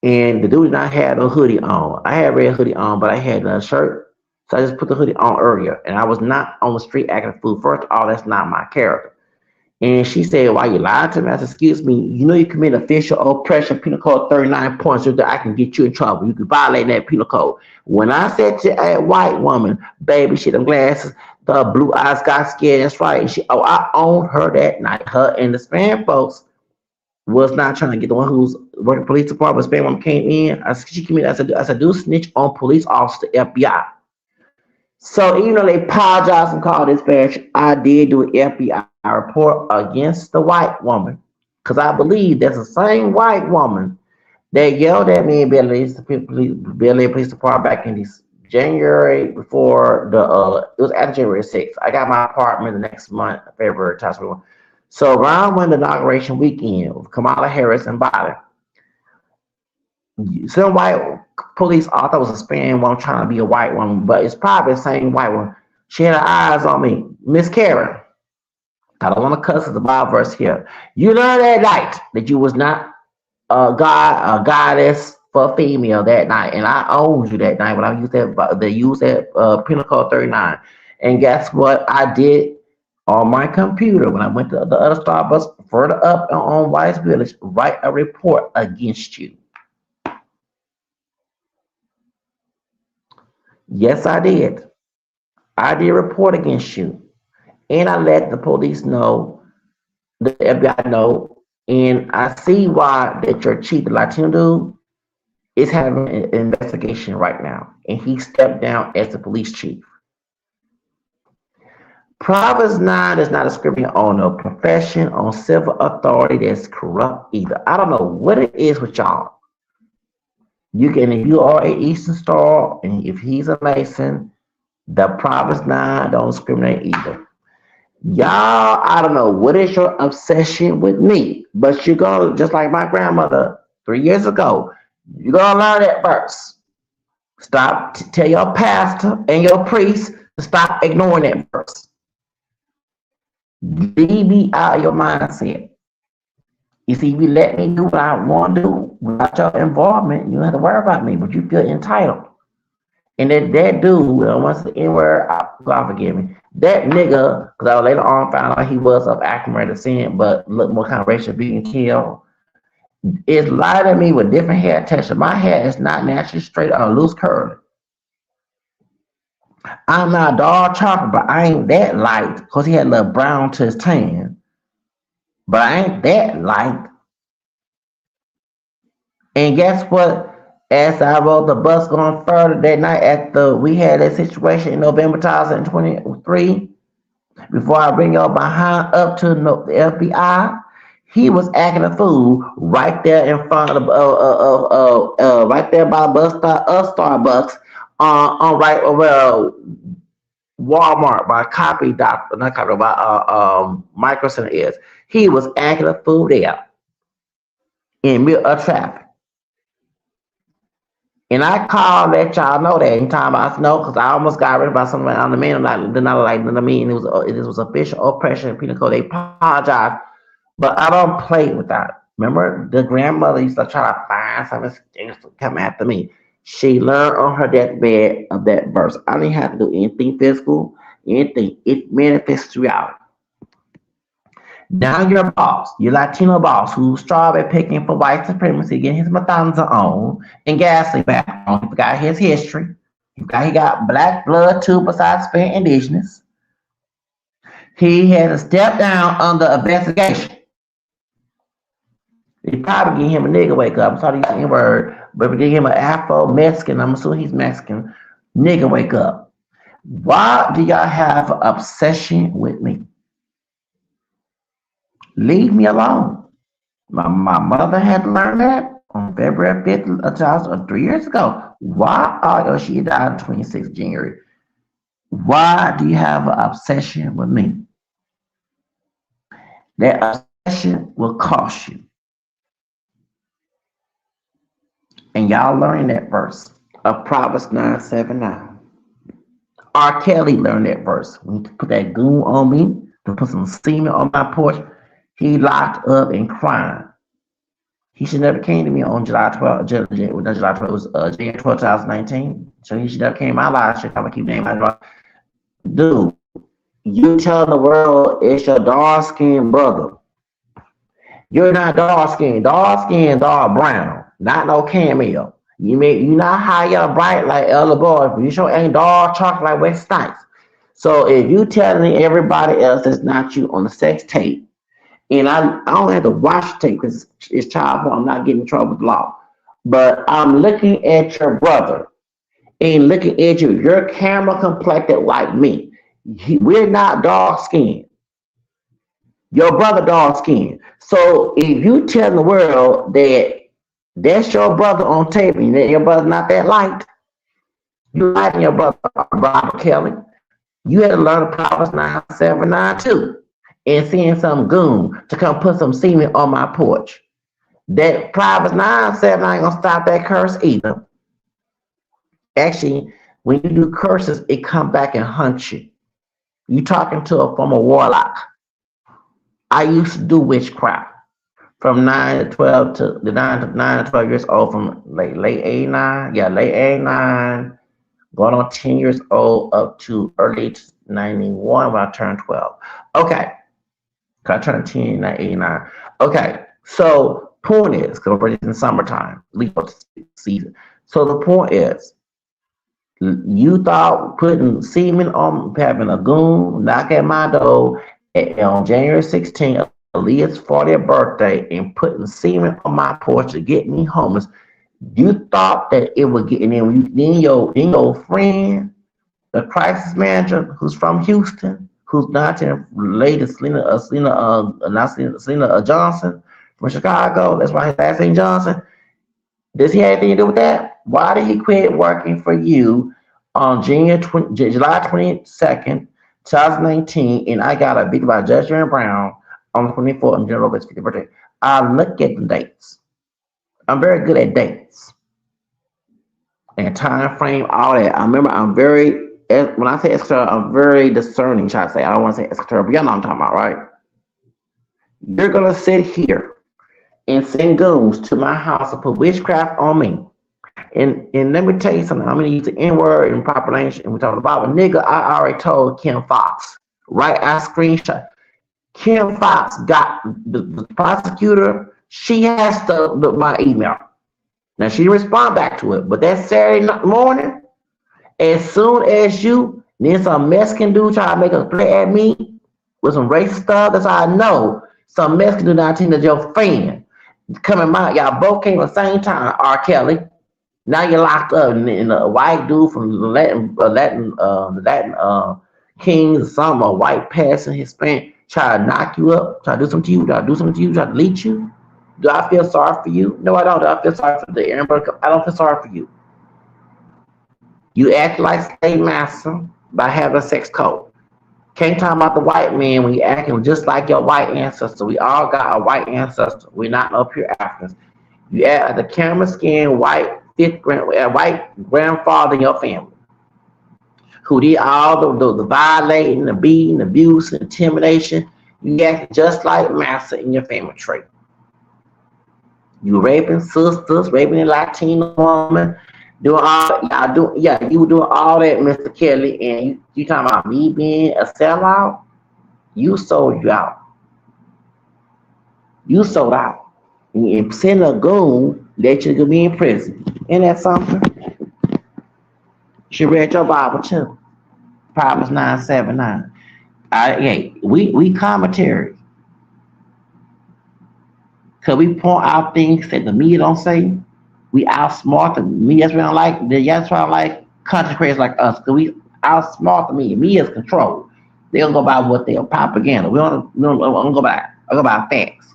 And the dude did not have no hoodie on. I had a red hoodie on, but I had a shirt. So I just put the hoodie on earlier. And I was not on the street acting a fool. First of all, that's not my character. And she said, why you lied to me? I said, excuse me, you know you commit official oppression, penal code 39 points, so that I can get you in trouble. You can violate that penal code. When I said to a white woman, baby, she them glasses, the blue eyes got scared, that's right. And I owned her that night. Her and the Span folks was not trying to get the one who's working police department. Span woman came in. She came in, I said, do snitch on police officer, FBI. So even though they apologized and called dispatch, I did do an FBI report against the white woman because I believe that's the same white woman that yelled at me in Bel Air Police Department back in this January before it was after January 6th. I got my apartment the next month, February 2021. So around when the inauguration weekend with Kamala Harris and Biden, some white police author was a Spanish one trying to be a white woman, but it's probably the same white one. She had her eyes on me. Miss Karen, I don't want to cuss the Bible verse here. You learned that night that you was not. a goddess for female that night, and I owned you that night when I used that. They used that penal code 39. And guess what I did on my computer when I went to the other Starbucks further up on Weiss Village? Write a report against you. Yes, I did. I did report against you, and I let the police know, the FBI know, and I see why that your chief, the Latino dude, is having an investigation right now, and he stepped down as the police chief. Proverbs 9 does not discriminate on no profession, on civil authority that's corrupt either. I don't know what it is with y'all. You can, if you are a Eastern Star, and if he's a Mason, the Proverbs 9 don't discriminate either. Y'all, I don't know what is your obsession with me, but you're gonna, just like my grandmother 3 years ago, you're gonna learn that verse. Stop, tell your pastor and your priest to stop ignoring that verse. Leave me out of your mindset. You see, if you let me do what I want to do without your involvement, you don't have to worry about me, but you feel entitled. And that dude, once the N word, God forgive me, that nigga, because I later on found out he was of African descent, but looked more kind of racial being killed, is lied at me with different hair texture. My hair is not naturally straight or loose curly. I'm not dark chocolate, but I ain't that light because he had a little brown to his tan. But I ain't that light. And guess what? As I rode the bus going further that night we had that situation in November 2023, before I bring your behind up to the FBI, he was acting a fool right there in front of right there by the bus stop of Starbucks on right over Walmart by copy doctor, not copy by Micro Center is. He was acting a fool there in middle of traffic. And I called let y'all know that in time I know because I almost got rid of something on the man. Like I mean, it was official oppression. Penal code. They apologize, but I don't play with that. Remember, the grandmother used to try to find something to come after me. She learned on her deathbed of that verse. I didn't have to do anything physical, anything. It manifests reality. Now your boss, your Latino boss, who's strawberry picking for white supremacy, getting his matanza on and gasoline back on. He forgot his history. He got black blood too, besides being indigenous. He had to step down under investigation. They probably give him a nigga wake up. I'm sorry to use the word, but we give him an Afro Mexican. I'm assuming he's Mexican. Nigga wake up. Why do y'all have an obsession with me? Leave me alone. My mother had learned that on February 5th, 3 years ago. Why are she died on 26th January? Why do you have an obsession with me? That obsession will cost you. And y'all learning that verse of Proverbs 9:7-9. R. Kelly learned that verse. When he put that goon on me, to put some semen on my porch, he locked up and crying. He should never came to me on July 12th, July 12th, it was January 12th, 2019. So he should never came in my life. I'm gonna keep naming my dude. You tell the world it's your dark skinned brother. You're not dark skinned. Dark skinned, dark brown. Not no cameo. You not high up bright like Elder Boy, but you sure ain't dark chocolate like West Snipes. So if you telling everybody else that's not you on the sex tape, and I don't have to watch the tape because it's child porn, I'm not getting in trouble with the law. But I'm looking at your brother and looking at you. You're camera complected like me. We're not dark skinned. Your brother dark skinned. So if you tell the world that that's your brother on tape and that your brother not that light, you liking your brother, Robert Kelly. You had to learn the Proverbs 9:7-9 too. And seeing some goon to come put some semen on my porch. That Proverbs 9:7 ain't gonna stop that curse either. Actually, when you do curses, it come back and hunt you. You talking to a former warlock. I used to do witchcraft. from 9 to 12 years old, from late 89, yeah, late 89, going on 10 years old up to early 91 when I turned 12. Okay, 'cause I turned 10 in 89. Okay, so point is, because we're in summertime, leave up season. So the point is, you thought putting semen on, having a goon knock at my door on January 16th, Aaliyah's 40th birthday, and putting semen on my porch to get me homeless. You thought that it would get, and then your friend, the crisis manager, who's from Houston, who's not related to not Selena Johnson from Chicago. That's why his last name Johnson. Does he have anything to do with that? Why did he quit working for you on July 22nd, 2019? And I got a big about Judge Aaron Brown on the 24th of General Robert's 50th birthday. I look at the dates. I'm very good at dates and time frame, all that. I remember when I say esoteric, I'm very discerning, shall I say. I don't want to say esoteric, but y'all know what I'm talking about, right? You're going to sit here and send goons to my house and put witchcraft on me. And let me tell you something. I'm going to use the N word in proper language, and we're talking about a nigga. I already told Kim Fox, right? I screenshot. Kim Fox got the prosecutor. She has my email. Now she didn't respond back to it, but that Saturday morning, as soon as then some Mexican dude try to make a threat at me with some racist stuff, that's how I know some Mexican dude 19 is your friend. Coming out, y'all both came at the same time, R. Kelly. Now you're locked up, and a white dude from the Latin kings, some a white passing Hispanic, try to knock you up, try to do something to you, try to delete you. Do I feel sorry for you? No, I don't. Do I feel sorry for the Aaron Burke? I don't feel sorry for you. You act like slave master by having a sex code. Can't talk about the white man when you acting just like your white ancestor. We all got a white ancestor. We're not up here Africans. You act like the camera skin white grandfather in your family who did all the violating, the beating, abuse, and intimidation. You act just like master in your family tree. You raping sisters, raping a Latino woman, doing all you were doing all that, Mr. Kelly, and you talking about me being a sellout? You sold you out. You sold out. And send a goon that you could be in prison. Ain't that something? You should read your Bible too. Proverbs 9:7-9. Hey, we commentary. Cause we point out things that the media don't say. We outsmart the media. That's why I don't like country creators like us. Cause we outsmart the media. Media's control. They don't go by what their propaganda. We don't go by. I go by facts.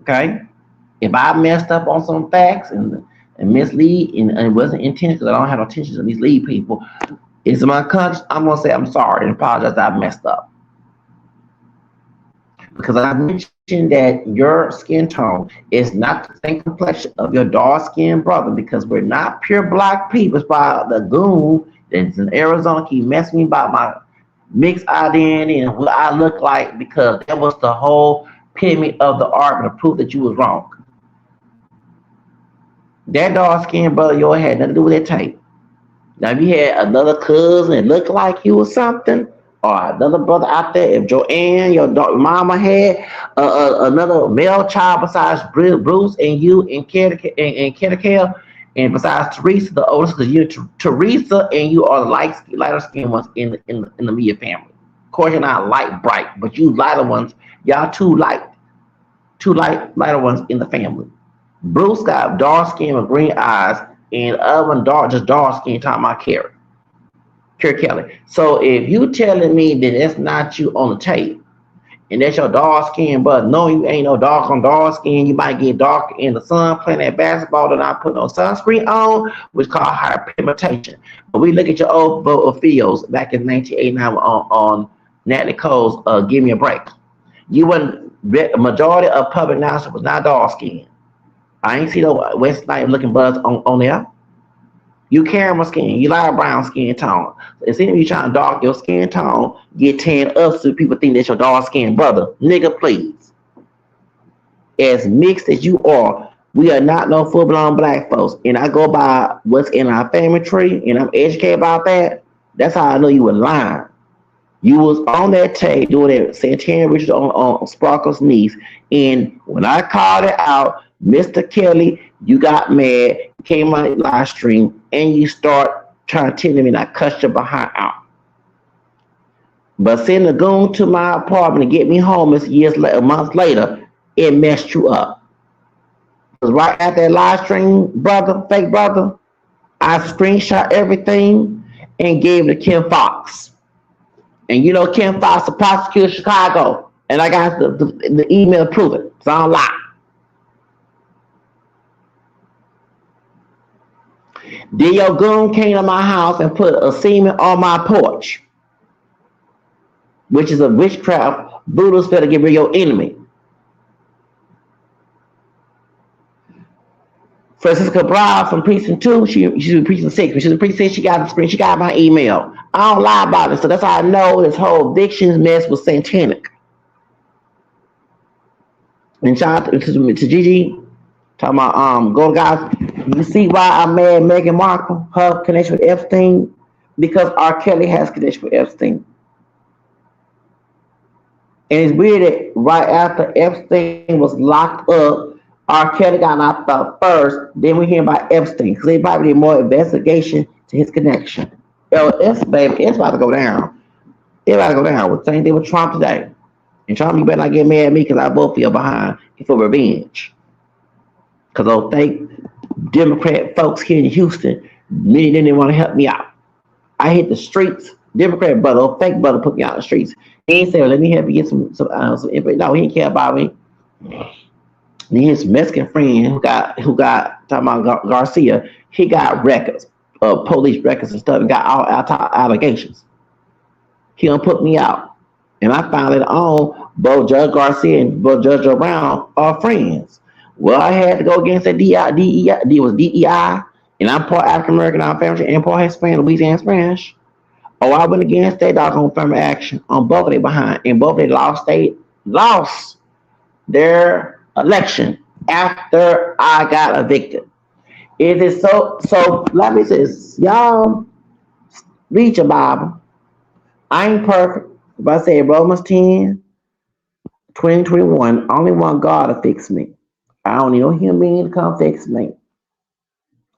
Okay. If I messed up on some facts and mislead and it wasn't intended, because I don't have no intention to mislead people, it's my conscience. I'm gonna say I'm sorry and apologize that I messed up. Because I mentioned that your skin tone is not the same complexion of your dark-skinned brother, because we're not pure black people. It's by the goon that's in Arizona keep messing me about my mixed identity and what I look like, because that was the whole pyramid of the argument to prove that you was wrong. That dark-skinned brother yours had nothing to do with that tape. Now, if you had another cousin that looked like you or something, or another brother out there, if Joanne, your mama had another male child besides Bruce and you and Kennekel, and besides Teresa, the oldest, because you Teresa and you are the lighter skinned ones in the Mia family. Of course, you're not light bright, but you lighter ones, y'all lighter ones in the family. Bruce got dark skin with green eyes, and other one dark skin, talking about Kerry Kelly. So if you telling me that it's not you on the tape, and that's your dark skin, but no, you ain't no dark skin, you might get dark in the sun playing that basketball and not put no sunscreen on, which called hyperpigmentation. But we look at your old videos back in 1989 on Nat Nicole's Give Me a Break. You wouldn't, majority of public announcement was not dark skin. I ain't see no West Night looking buzz on there. You caramel skin, you light brown skin tone. Instead of you trying to dark your skin tone, get tan up so people think that's your dark skin brother. Nigga, please. as mixed as you are, we are not no full blown black folks. And I go by what's in our family tree, and I'm educated about that. That's how I know you were lying. You was on that tape doing that Santana Richards on Sparkle's niece. And when I called it out, Mr. Kelly, you got mad, came on the live stream, and you start trying to tell me that I cussed your behind out. But sending a goon to my apartment to get me homeless years later, months later, it messed you up. Because right after that live stream, brother, fake brother, I screenshot everything and gave it to Kim Fox. And you know Kim Fox, the prosecutor of Chicago. And I got the email to prove it. So I don't lie. Then your goon came to my house and put a semen on my porch, which is a witchcraft voodoo spell to get rid of your enemy. Francisca Brown from Precinct 2, she's in Precinct 6. When she's in Precinct 6, she got the screen, she got my email. I don't lie about it, so that's how I know this whole evictions mess was satanic. And shout out to Gigi, talking about go guys, you see why I'm mad at Meghan Markle, her connection with Epstein? Because R. Kelly has connection with Epstein. And it's weird that right after Epstein was locked up, R. Kelly got knocked out first, then we hear about Epstein, because they probably did more investigation to his connection. Baby, it's about to go down. It's about to go down. With the same thing with Trump today. And Trump, you better not get mad at me because I vote for you behind for revenge. Because those fake Democrat folks here in Houston, many of them didn't want to help me out. I hit the streets. Democrat brother, fake brother put me out in the streets. He ain't say, let me help you get some info. No, he didn't care about me. And his Mexican friend who got talking about Garcia, he got records, police records and stuff, and got all allegations. He done put me out. And I found it on both Judge Garcia and both Judge Brown are friends. Well, I had to go against the DEI, and I'm part African American, I'm family, and part Hispanic, Louisiana Spanish. Oh, I went against that doggone affirmative action on both of them behind, and both of them lost their election after I got evicted. It is so let me say this. Y'all read your Bible. I ain't perfect. If I say Romans 10, 2021, only one God to fix me. I don't need no human being to come fix me.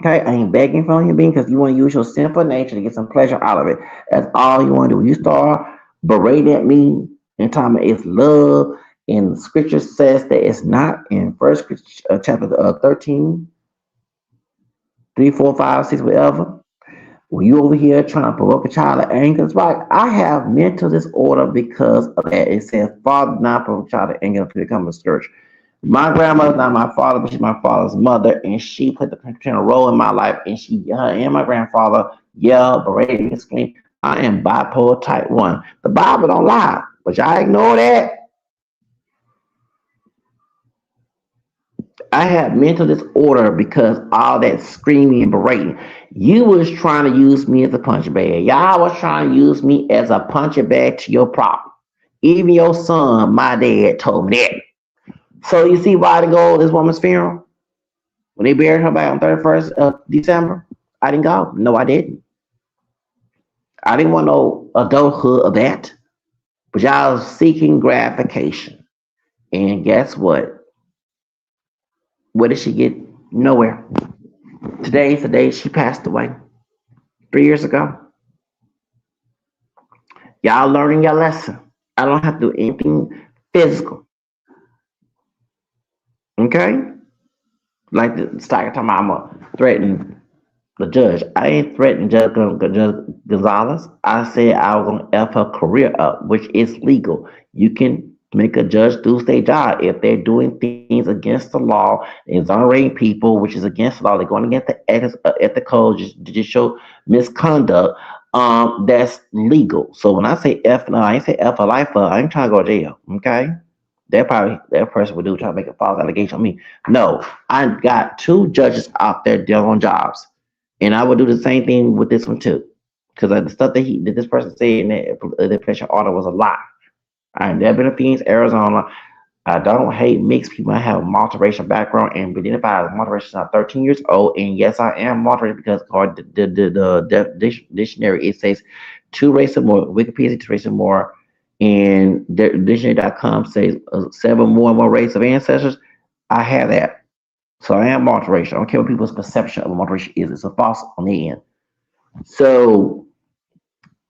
Okay, I ain't begging for human being because you want to use your sinful nature to get some pleasure out of it. That's all you want to do. You start berating at me and telling me it's love, and the scripture says that it's not in First chapter 13, 3, 4, 5, 6, whatever. When you over here trying to provoke a child of anger, it's right. I have mental disorder because of that. It says, Father, not provoke a child of anger to become a scourge. My grandmother's not my father, but she's my father's mother, and she played the paternal role in my life. And her and my grandfather yelled, berated, and screamed. I am bipolar type 1. The Bible don't lie, but y'all ignore that. I had mental disorder because all that screaming and berating. You was trying to use me as a punching bag. Y'all was trying to use me as a punching bag to your problem. Even your son, my dad, told me that. So you see why I didn't go to this woman's funeral? When they buried her back on 31st of December, I didn't go. No, I didn't. I didn't want no adulthood of that. But y'all was seeking gratification. And guess what? Where did she get? Nowhere. Today's the day she passed away. 3 years ago. Y'all learning your lesson. I don't have to do anything physical. Okay? Like the stock talking about I'm gonna threaten the judge. I ain't threatening Judge Gonzalez. I said I was gonna F her career up, which is legal. You can make a judge do their job if they're doing things against the law, exonerating people, which is against the law. They're going against the ethical, judicial misconduct. That's legal. So when I say F, no, I ain't say F a life. I ain't trying to go to jail. Okay. That person would do try to make a false allegation on me. No, I got 2 judges out there dealing on jobs, and I would do the same thing with this one too, because the stuff that this person said in the pressure order was a lie. I ain't never been to Phoenix, Arizona. I don't hate mixed people. I have a multiracial background and identify as multiracial since I'm 13 years old. And yes, I am multiracial because according to the dictionary, it says two races or more. Wikipedia, two races or more. And dictionary.com says seven more and more races of ancestors. I have that. So I am multiracial. I don't care what people's perception of multiracial is. It's a false on the end. So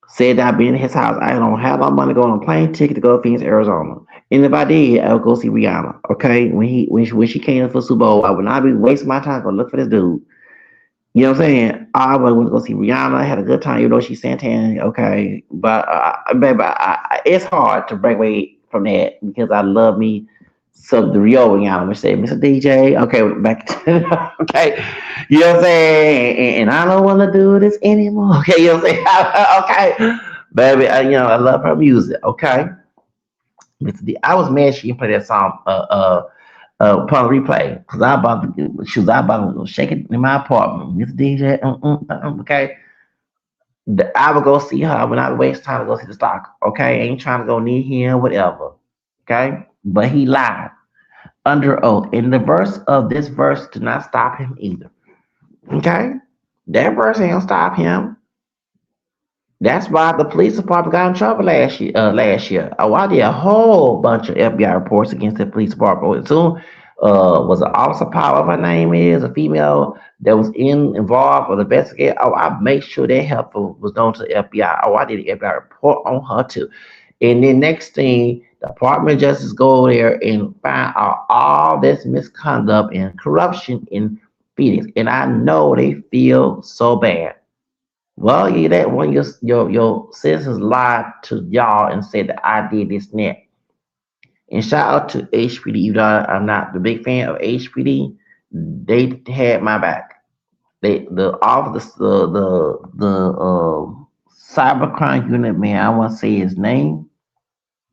said that I've been in his house. I don't have my money to go on a plane ticket to go to Phoenix, Arizona. And if I did, I would go see Rihanna. Okay, when she came for Super Bowl, I would not be wasting my time to look for this dude. You know what I'm saying? I would want to go see Rihanna. I had a good time, even though she's Santana. Okay, but baby, it's hard to break away from that because I love me some the Rio Rihanna. We say, Mr. DJ. Okay, back. Okay, you know what I'm saying? And I don't want to do this anymore. Okay, you know what I'm saying? Okay, baby, I love her music. Okay, Mr. D. I was mad she didn't play that song. Upon replay, because I about to shake it in my apartment. Mr. DJ, okay. I would go see her when I waste time to go see the stock. Okay, ain't trying to go near him, whatever. Okay, but he lied under oath. And the verse of this verse did not stop him either. Okay, that verse ain't gonna stop him. That's why the police department got in trouble last year. Oh, I did a whole bunch of FBI reports against the police department. Soon, was an officer power, her name is a female that was involved with the investigate. Oh, I made sure that help was known to the FBI. Oh, I did an FBI report on her too. And then next thing, the Department of Justice go there and find out all this misconduct and corruption in Phoenix, and I know they feel so bad. Well, you that when your citizens lied to y'all and said that I did this and that. And shout out to HPD. Even though I'm not the big fan of HPD, they had my back. They the office the cybercrime unit man. I want to say his name.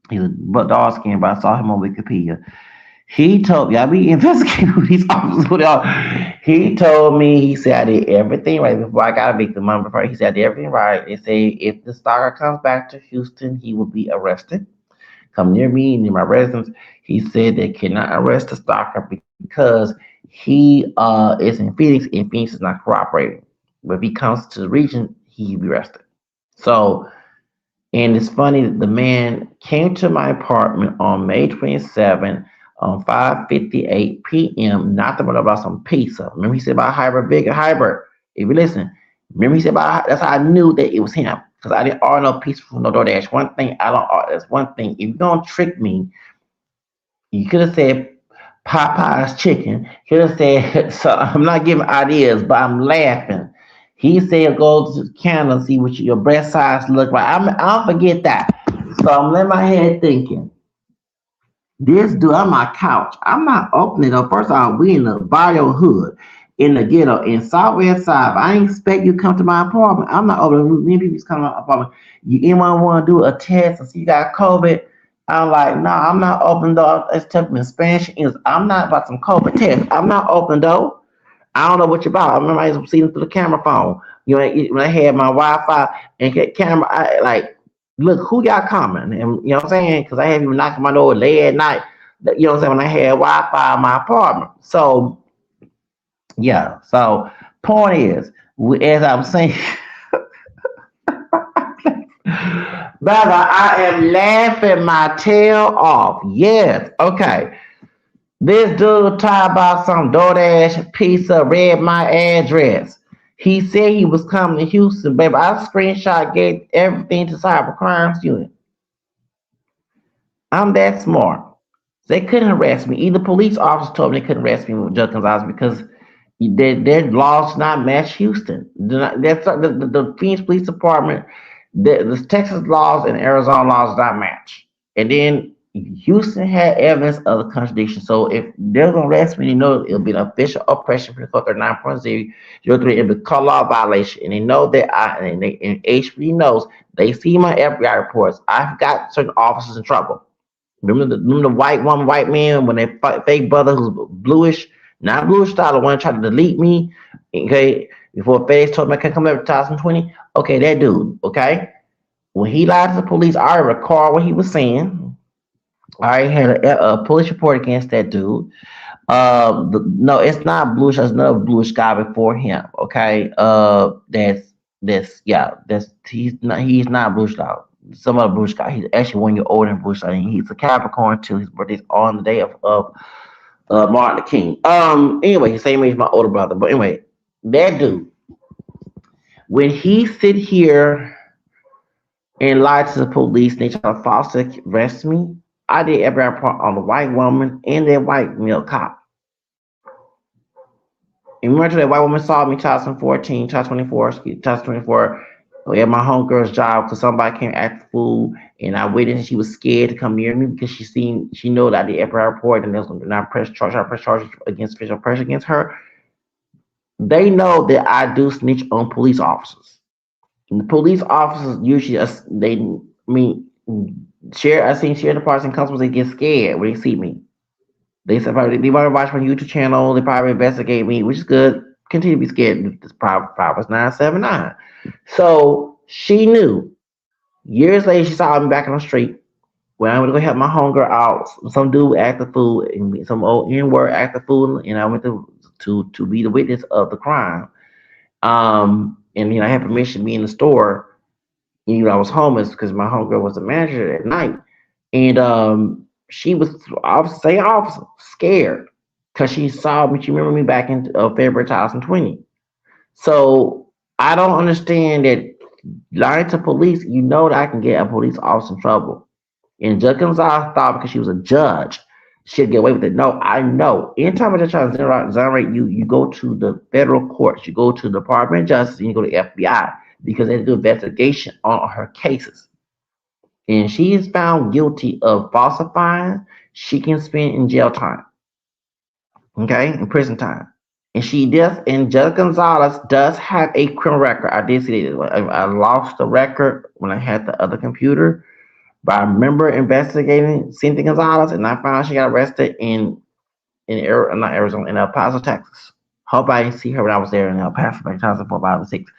He's a dark skin, but I saw him on Wikipedia. He told me I be investigating who these officers who they are. He told me he said I did everything right before I got a victim number. He said I did everything right. They say if the stalker comes back to Houston, he will be arrested. Come near me, near my residence. He said they cannot arrest the stalker because he is in Phoenix and Phoenix is not cooperating. But if he comes to the region, he'll be arrested. So and it's funny that the man came to my apartment on May 27 on 5:58 p.m. Not to about some pizza. Remember he said about hybrid, big hybrid. If you listen, remember he said about that's how I knew that it was him because I didn't order no pizza from no DoorDash. One thing I don't order. That's one thing. If you don't trick me, you could have said Popeye's chicken. Could have said so. I'm not giving ideas, but I'm laughing. He said go to Canada and see what your breast size look like. I'll forget that. So I'm in my head thinking, this dude on my couch. I'm not opening it up. First of all, we in the bio hood, in the ghetto, in Southwest Side. I ain't expect you to come to my apartment. I'm not opening. Many people come to my apartment. You anyone want to do a test and see you got COVID? I'm like, no, I'm not open door. It's telling me in Spanish. English. I'm not about some COVID test. I'm not open door. I don't know what you're about. I remember I used to see them through the camera phone. You know, when I had my Wi-Fi and get camera, I like, look, who y'all coming? And you know what I'm saying? Because I had even knocking my door late at night. You know what I'm saying? When I had Wi-Fi in my apartment. So yeah. So point is, as I'm saying, brother, I am laughing my tail off. Yes. Okay. This dude talked about some DoorDash pizza, read my address. He said he was coming to Houston, baby. I screenshot, gave everything to Cyber Crimes Unit. I'm that smart. They couldn't arrest me. Either police officers told me they couldn't arrest me with Judge Gonzalez because their laws not match Houston. That's the Phoenix Police Department. The Texas laws and Arizona laws not match. And then Houston had evidence of the contradiction. So if they're gonna arrest me, they know it'll be an official oppression for the code 39.003. It'll be call law violation. And they know that and HPD knows they see my FBI reports. I've got certain officers in trouble. Remember the white woman, white man, when they fake brother who's bluish, not bluish style, the one trying to delete me, okay, before FedEx told me I can't come back in 2020. Okay, that dude, okay? When he lied to the police, I recall what he was saying. I had a police report against that dude. No, it's not blue. There's another bluish guy before him. Okay. That's he's not bluish dog. Some other bluish guy. He's actually 1 year older than bluish dog. He's a Capricorn too. His birthday's on the day of Martin Luther King. Anyway, he's same age as my older brother. But anyway, that dude, when he sit here and lie to the police and they try to falsely arrest me, I did every report on the white woman and that white male cop. And remember that white woman saw me 2014, 2024, 2024. At my homegirl's job because somebody came act the fool, and I waited and she was scared to come near me because she know that I did FBI report and there's not press charges against official pressure against her. They know that I do snitch on police officers. And the police officers usually share. I seen sheriff departments and constables they get scared when they see me. They said they want to watch my YouTube channel. They probably investigate me, which is good. Continue to be scared. This Proverbs 979. So she knew. Years later, she saw me back on the street when I went to go help my homegirl out. Some dude acted fool and some old N-word acted fool, and I went to be the witness of the crime. And I had permission to be in the store. I was homeless because my homegirl was the manager at night, and she was, I was say, officer scared because she saw me. She remembered me back in February 2020. So I don't understand that lying to police. You know that I can get a police officer in trouble. And Judge Gonzalez thought because she was a judge, she'd get away with it. No, I know. Anytime I just try to exonerate you, you go to the federal courts, you go to the Department of Justice, and you go to the FBI because they do investigation on her cases. And she is found guilty of falsifying, she can spend in jail time, okay, in prison time. And she does, and Judge Gonzalez does have a criminal record. I did see that. I lost the record when I had the other computer, but I remember investigating Cynthia Gonzalez, and I found she got arrested not Arizona, in El Paso, Texas. Hope I didn't see her when I was there in El Paso, like 2004, 5, and 6.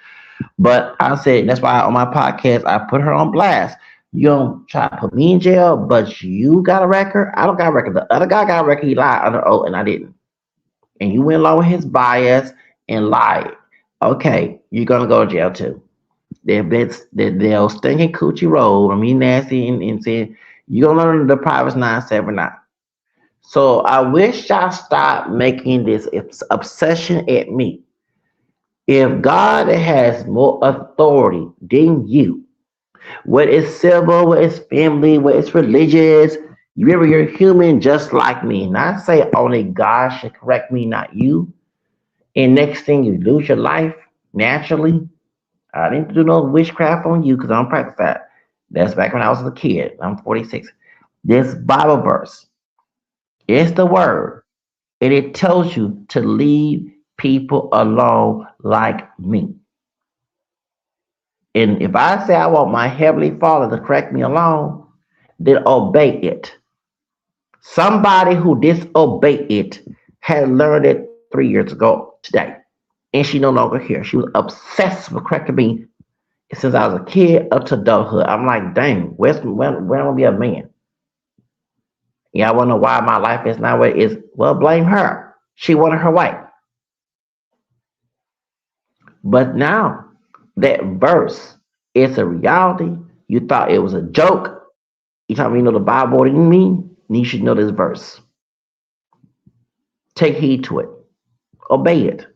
But I said that's why on my podcast I put her on blast. You don't try to put me in jail, but you got a record. I don't got a record. The other guy got a record. He lied under oath, and I didn't. And you went along with his bias and lied. Okay, you're gonna go to jail too. They'll stinking coochie roll. I mean nasty and saying you're gonna learn the Proverbs 979. So I wish y'all stop making this obsession at me. If God has more authority than you, whether it's civil, whether it's family, whether it's religious, you're human just like me. Not say only God should correct me, not you. And next thing you lose your life naturally. I didn't do no witchcraft on you because I don't practice that. That's back when I was a kid. I'm 46. This Bible verse is the word, and it tells you to leave people alone like me. And if I say I want my heavenly Father to correct me alone, then obey it. Somebody who disobeyed it had learned it 3 years ago today, and she no longer here. She was obsessed with correcting me since I was a kid up to adulthood. I'm like, dang, when am I gonna be a man? Yeah, I want to know why my life is not what it is. Well, blame her. She wanted her way. But now that verse is a reality. You thought it was a joke. You tell me you know the Bible more than me, and you should know this verse. Take heed to it. Obey it.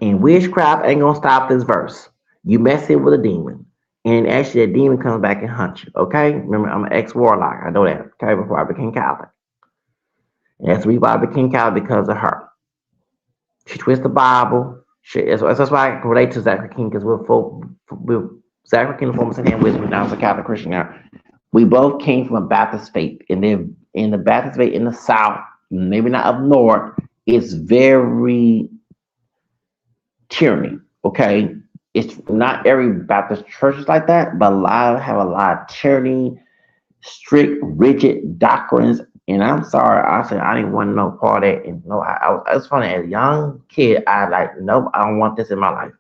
And witchcraft ain't gonna stop this verse. You mess it with a demon. And actually that demon comes back and hunts you. Okay? Remember, I'm an ex-warlock. I know that. Okay, before I became Catholic. And that's the reason why I became Catholic because of her. She twists the Bible. That's why I can relate to Zachary King because we're Zachary King, the former St. Anne Wisdom, now I'm a Catholic Christian now. We both came from a Baptist faith, and then in the Baptist faith in the South, maybe not up north, it's very tyranny. Okay, it's not every Baptist church is like that, but a lot have a lot of tyranny, strict, rigid doctrines. And I'm sorry, I said I didn't want no part of that. And no, I was funny as a young kid. I like, nope, I don't want this in my life.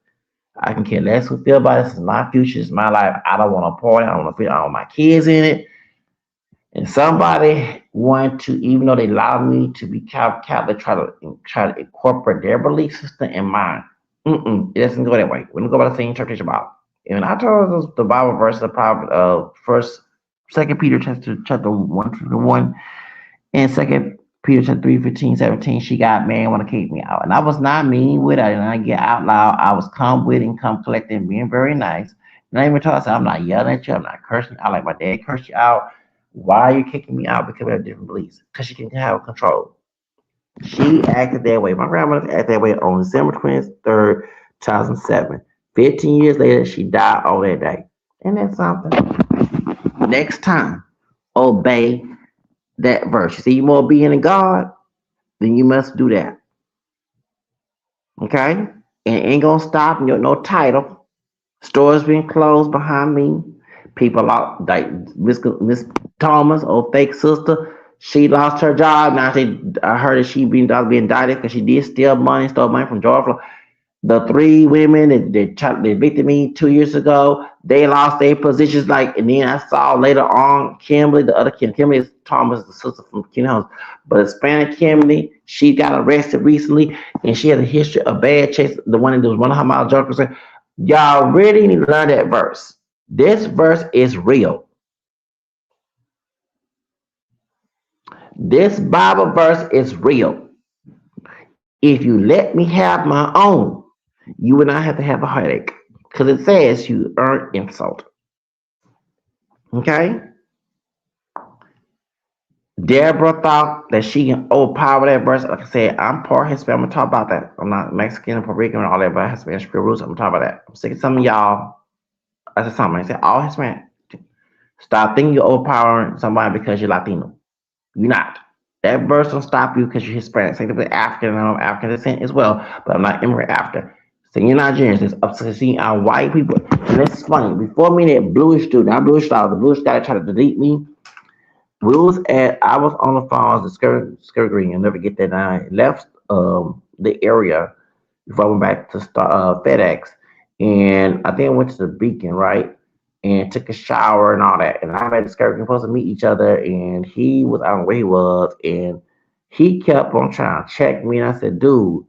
I can care less who feel about it. This is my future. It's my life. I don't want to party. I don't want to feel. I don't want my kids in it. And somebody want to, even though they allow me to be Catholic, try to incorporate their belief system in mine. It doesn't go that way. We don't go by the same church about. And I told us the Bible verse, the Proverbs, first, Second Peter chapter 1 and Second Peter chapter 3:15, 17. She got mad and want to kick me out, and I was not mean with it. And I get out loud. I was calm with and come collecting, being very nice. And I even told her, I said, I'm not yelling at you. I'm not cursing. I like my dad cursed you out. Why are you kicking me out because we have different beliefs? Because she can have control. She acted that way. My grandmother acted that way on December 23rd, 2007. 15 years later, she died on that day. And that's something. Next time, obey that verse. You see, you more being in God, then you must do that. Okay? And it ain't gonna stop. No title. Stores being closed behind me. People out like Miss Thomas, old fake sister. She lost her job. Now I heard that she being indicted because she did steal money, stole money from Georgia. The three women that evicted me 2 years ago, they lost their positions. Like, and then I saw later on Kimberly, the other Kimberly is Thomas, the sister from Ken House, but Hispanic Kimberly, she got arrested recently, and she had a history of bad chase. The one that was 100 mile jokers. Y'all really need to learn that verse. This verse is real. This Bible verse is real. If you let me have my own, you will not have to have a headache because it says you earn insult. Okay? Deborah thought that she can overpower that verse. Like I said, I'm part Hispanic. I'm gonna talk about that. I'm not Mexican, Puerto Rican, and all that, but Hispanic roots. I'm gonna talk about that. I'm sick of some of y'all. I said something. I said all Hispanic. Stop thinking you're overpowering somebody because you're Latino. You're not. That verse don't stop you because you're Hispanic. Same thing with African, and I'm African descent as well, but I'm not immigrant after. So you're Nigerians. It's up to seeing our white people. And this is funny. Before me, that bluish dude, not bluish style, the bluish guy tried to delete me. I was on the phone, the Scurry Green, you'll never get that now. I left the area before I went back to start FedEx. And I think I went to the Beacon, right? And took a shower and all that. And I met the Scurry Green supposed to meet each other. And he was, I don't know where he was. And he kept on trying to check me. And I said, dude,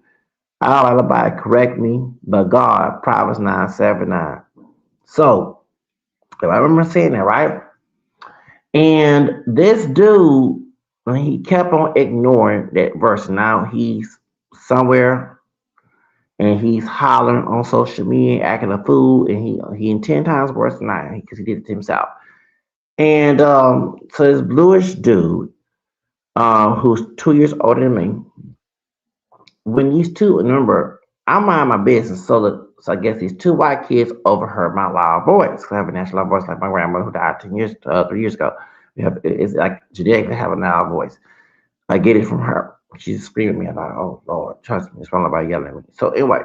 I don't let nobody correct me, but God, Proverbs 9:7-9. So, if I remember saying that, right? And this dude, he kept on ignoring that verse. Now he's somewhere and he's hollering on social media, acting a fool, and he in 10 times worse than I because he did it to himself. And so this bluish dude, who's 2 years older than me, when these two, remember, I mind my business, so I guess these two white kids overheard my loud voice. I have a natural loud voice like my grandmother who died 3 years ago. It's like genetically have a loud voice. I get it from her. She's screaming at me. I'm like, oh Lord, trust me, it's probably about yelling at me. So anyway,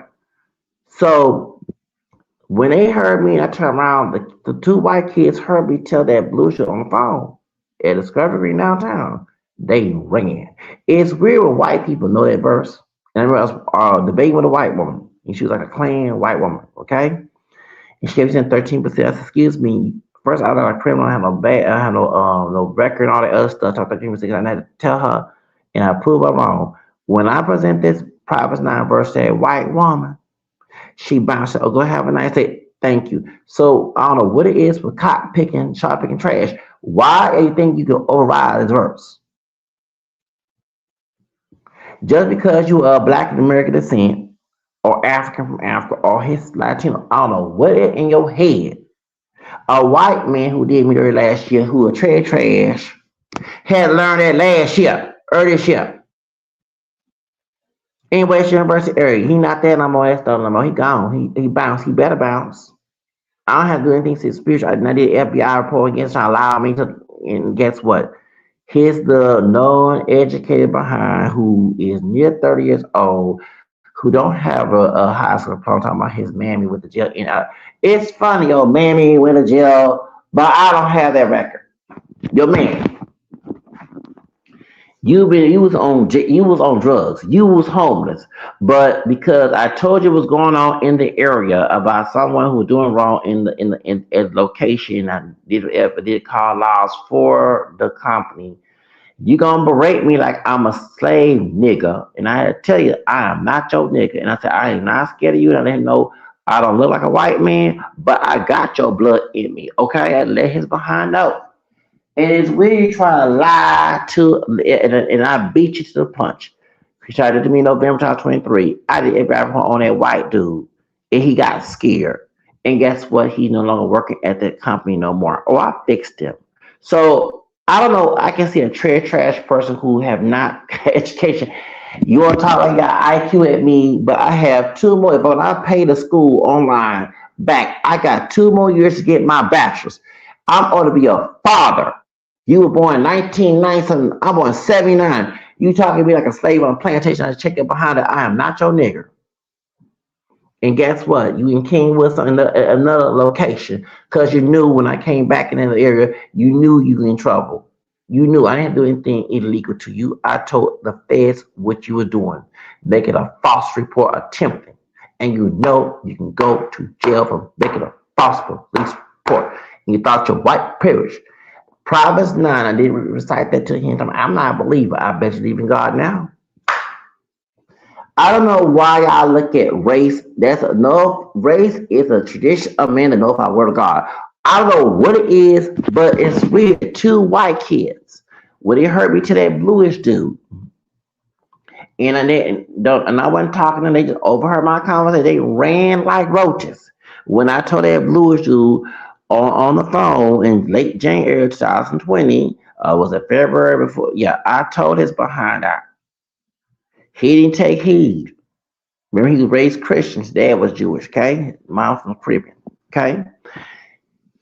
so when they heard me, I turned around. The two white kids heard me tell that blue shit on the phone at Discovery downtown. They ran. It's weird when white people know that verse. And I remember I was debating with a white woman, and she was like a clean white woman, okay? And she gave me 13%. I said, excuse me. First, I was like a criminal. I have no bad, I have no record and all that other stuff. Talk 13%. And I had to tell her, and I prove her wrong. When I present this Proverbs 9 verse, said white woman, she bounced. Oh, go have a nice day. Thank you. So I don't know what it is with cotton picking, sharp picking trash. Why do you think you can override this verse? Just because you are black and American descent, or African from Africa, or his Latino, I don't know what it in your head. A white man who did me dirty last year, who a trash, had learned that last year, earlier this year. In West University area, he not there no more. That's no more. He gone. He bounced. He better bounce. I don't have to do anything to spiritual. I did an FBI report against trying to allow me to. And guess what? Here's the non-educated behind who is near 30 years old, who don't have a high school diploma. Talking about his mammy with the jail. It's funny, your mammy went to jail, but I don't have that record. Your man. You was on drugs. You was homeless. But because I told you what's going on in the area about someone who was doing wrong in location, I did call laws for the company. You gonna berate me like I'm a slave nigga. And I had to tell you, I am not your nigga. And I said, I am not scared of you. And I let him know I don't look like a white man, but I got your blood in me. Okay? I let his behind know. And it's weird you try to lie to, and I beat you to the punch. He tried to do me November 2023. I did everything on that white dude, and he got scared. And guess what? He's no longer working at that company no more. Oh, I fixed him. So I don't know. I can see a trash person who have not education. You want to talk like you got IQ at me, but I have two more. If I pay the school online back, I got 2 more years to get my bachelor's. I'm going to be a father. You were born in 1990. I'm born in 79. You talking to me like a slave on a plantation. I check it behind it. I am not your nigger. And guess what? You in Kingwood, another location, because you knew when I came back in that area, you knew you were in trouble. You knew I didn't do anything illegal to you. I told the feds what you were doing, making a false report, attempting, and you know you can go to jail for making a false police report. And you thought your white privilege. Proverbs 9, I didn't recite that to him. I'm not a believer. I bet you believe in God now. I don't know why I look at race. That's enough. Race is a tradition of man to know if I word of God. I don't know what it is, but it's weird. Two white kids. Well, they hurt me to that bluish dude. And I wasn't talking to them. They just overheard my conversation. They ran like roaches. When I told that bluish dude on the phone in late January 2020, was it February before? Yeah, I told his behind out. He didn't take heed. Remember, he was raised Christian. His dad was Jewish, okay? Mom from Caribbean, okay?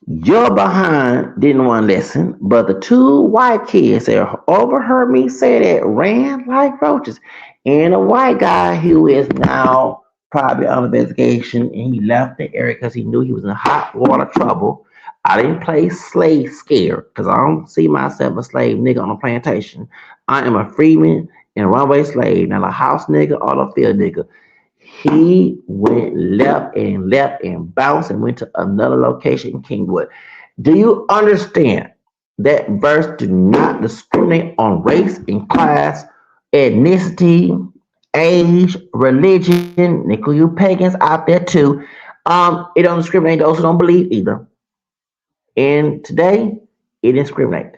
Your behind didn't want to listen, but the two white kids that overheard me say that ran like roaches. And a white guy who is now probably on investigation, and he left the area because he knew he was in hot water trouble. I didn't play slave scare because I don't see myself a slave nigga on a plantation. I am a freeman and a runaway slave, not a house nigga or a field nigga. He went left and bounced and went to another location in Kingwood. Do you understand that verse do not discriminate on race and class, ethnicity, age, religion, include you pagans out there too. It don't discriminate those who don't believe either. And today, it discriminates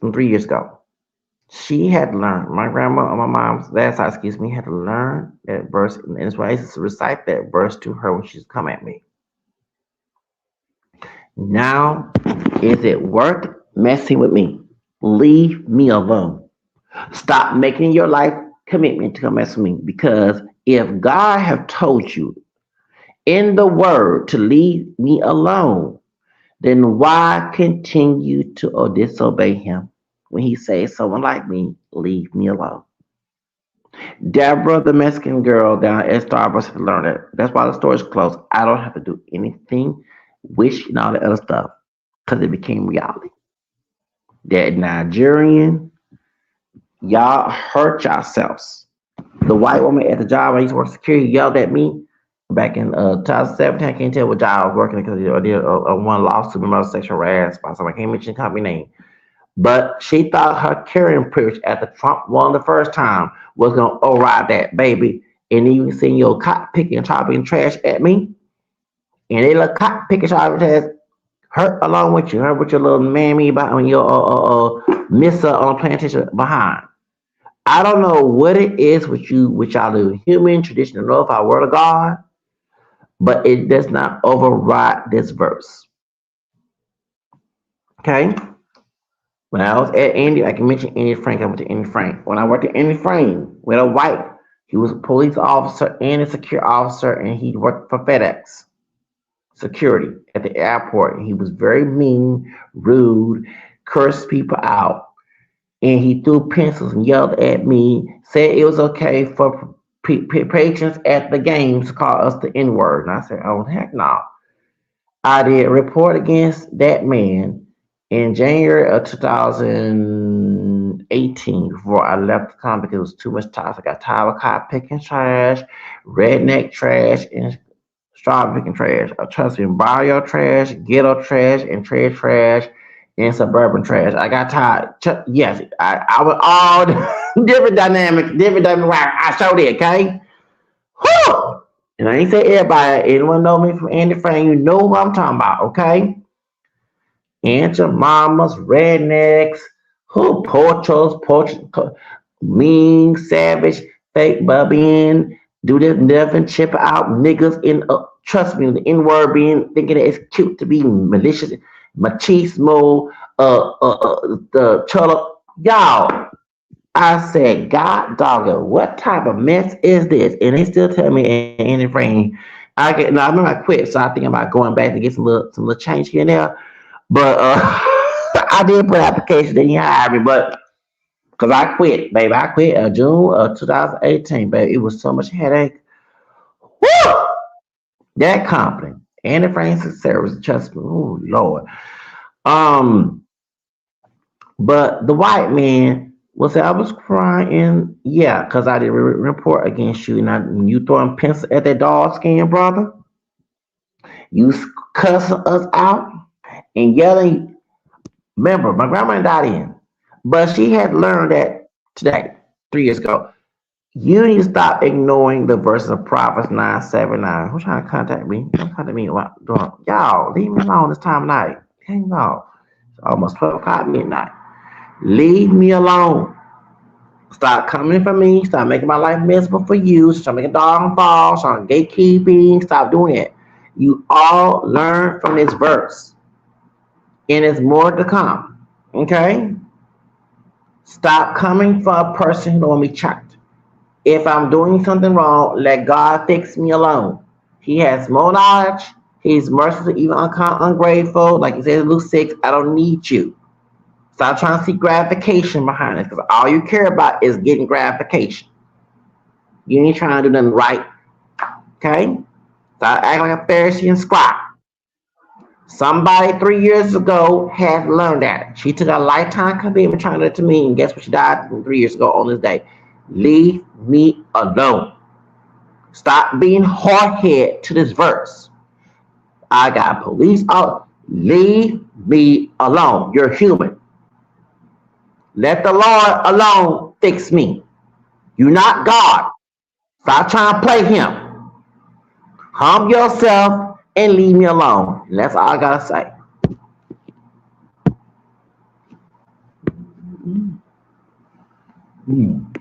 from 3 years ago. She had to learn. My grandma on my mom's last side, excuse me, had to learn that verse, and that's why I used to recite that verse to her when she's come at me. Now, is it worth messing with me? Leave me alone. Stop making your life commitment to come mess with me. Because if God have told you in the word to leave me alone, then why continue to disobey him when he says someone like me, leave me alone? Deborah, the Mexican girl down at Starbucks, learned it. That's why the store is closed. I don't have to do anything, wish, and all that other stuff because it became reality. That Nigerian, y'all hurt yourselves. The white woman at the job I used to work security yelled at me back in 2017. I can't tell what job I was working because I did one lawsuit about sexual harassment by someone. I can't mention the company name. But she thought her carrying privilege at the Trump won the first time was going to override that, baby. And then you send your cotton picking, chopping trash at me. And they look cotton picking, chopping trash hurt along with you. Hurt with your little mammy behind your mister on plantation behind. I don't know what it is with you, with y'all do human tradition, know if I word of God, but it does not override this verse. Okay? When I was at Andy, I can mention Andy Frank. I went to Andy Frank. When I worked at Andy Frank with a white, he was a police officer and a secure officer, and he worked for FedEx security at the airport. He was very mean, rude, cursed people out, and he threw pencils and yelled at me, said it was okay for patrons at the games to call us the N word. And I said, oh, heck no. I did report against that man in January of 2018. 2018 before I left the company because it was too much toxic. I got tired of cop picking trash, redneck trash, and straw picking trash. Trust me, barrio trash, ghetto trash, and trade trash, and suburban trash. I got tired. Yes, I was all different dynamics, different dynamics. I showed it, okay? Whew! And I ain't say everybody, anyone know me from anything, you know what I'm talking about, okay? Auntie mamas, rednecks, who mean, savage, fake bubbing, do this, nothing, chip out niggas in, trust me, the N word being, thinking that it's cute to be malicious, machismo, the cholo, y'all. I said, God dogger, what type of mess is this? And they still tell me in any frame. I get now I remember I quit, so I think about going back to get some little change here and there. But I did put an application, then he hired me, but because I quit, baby. I quit June of 2018, baby. It was so much headache. Woo! That company. And the Francis service, trust me. Oh Lord. Um, but the white man was I was crying, yeah, because I did a report against you, and you throwing pencil at that dog skin, brother. You cussing us out and yelling. Remember, my grandma died in, but she had learned that today, 3 years ago. You need to stop ignoring the verses of Proverbs 9:7-9. Who's trying to contact me? Don't contact me. What? Y'all, leave me alone this time of night. Hang on. It's almost 12 o'clock midnight. Leave me alone. Stop coming for me. Stop making my life miserable for you. Stop making dog fall. Stop gatekeeping. Stop doing it. You all learn from this verse. And it's more to come. Okay? Stop coming for a person who don't want me checked. If I'm doing something wrong, let God fix me alone. He has more knowledge. He's merciful, even ungrateful. Like he says in Luke 6, I don't need you. Stop trying to seek gratification behind it because all you care about is getting gratification. You ain't trying to do nothing right. Okay? Stop acting like a Pharisee and scribe. Somebody 3 years ago has learned that. She took a lifetime commitment trying to do it to me, and guess what? She died 3 years ago on this day. Leave me alone. Stop being hard-headed to this verse. I got police out. Leave me alone. You're human. Let the Lord alone fix me. You're not God. Stop trying to play him. Humble yourself and leave me alone. And that's all I gotta say. Mm.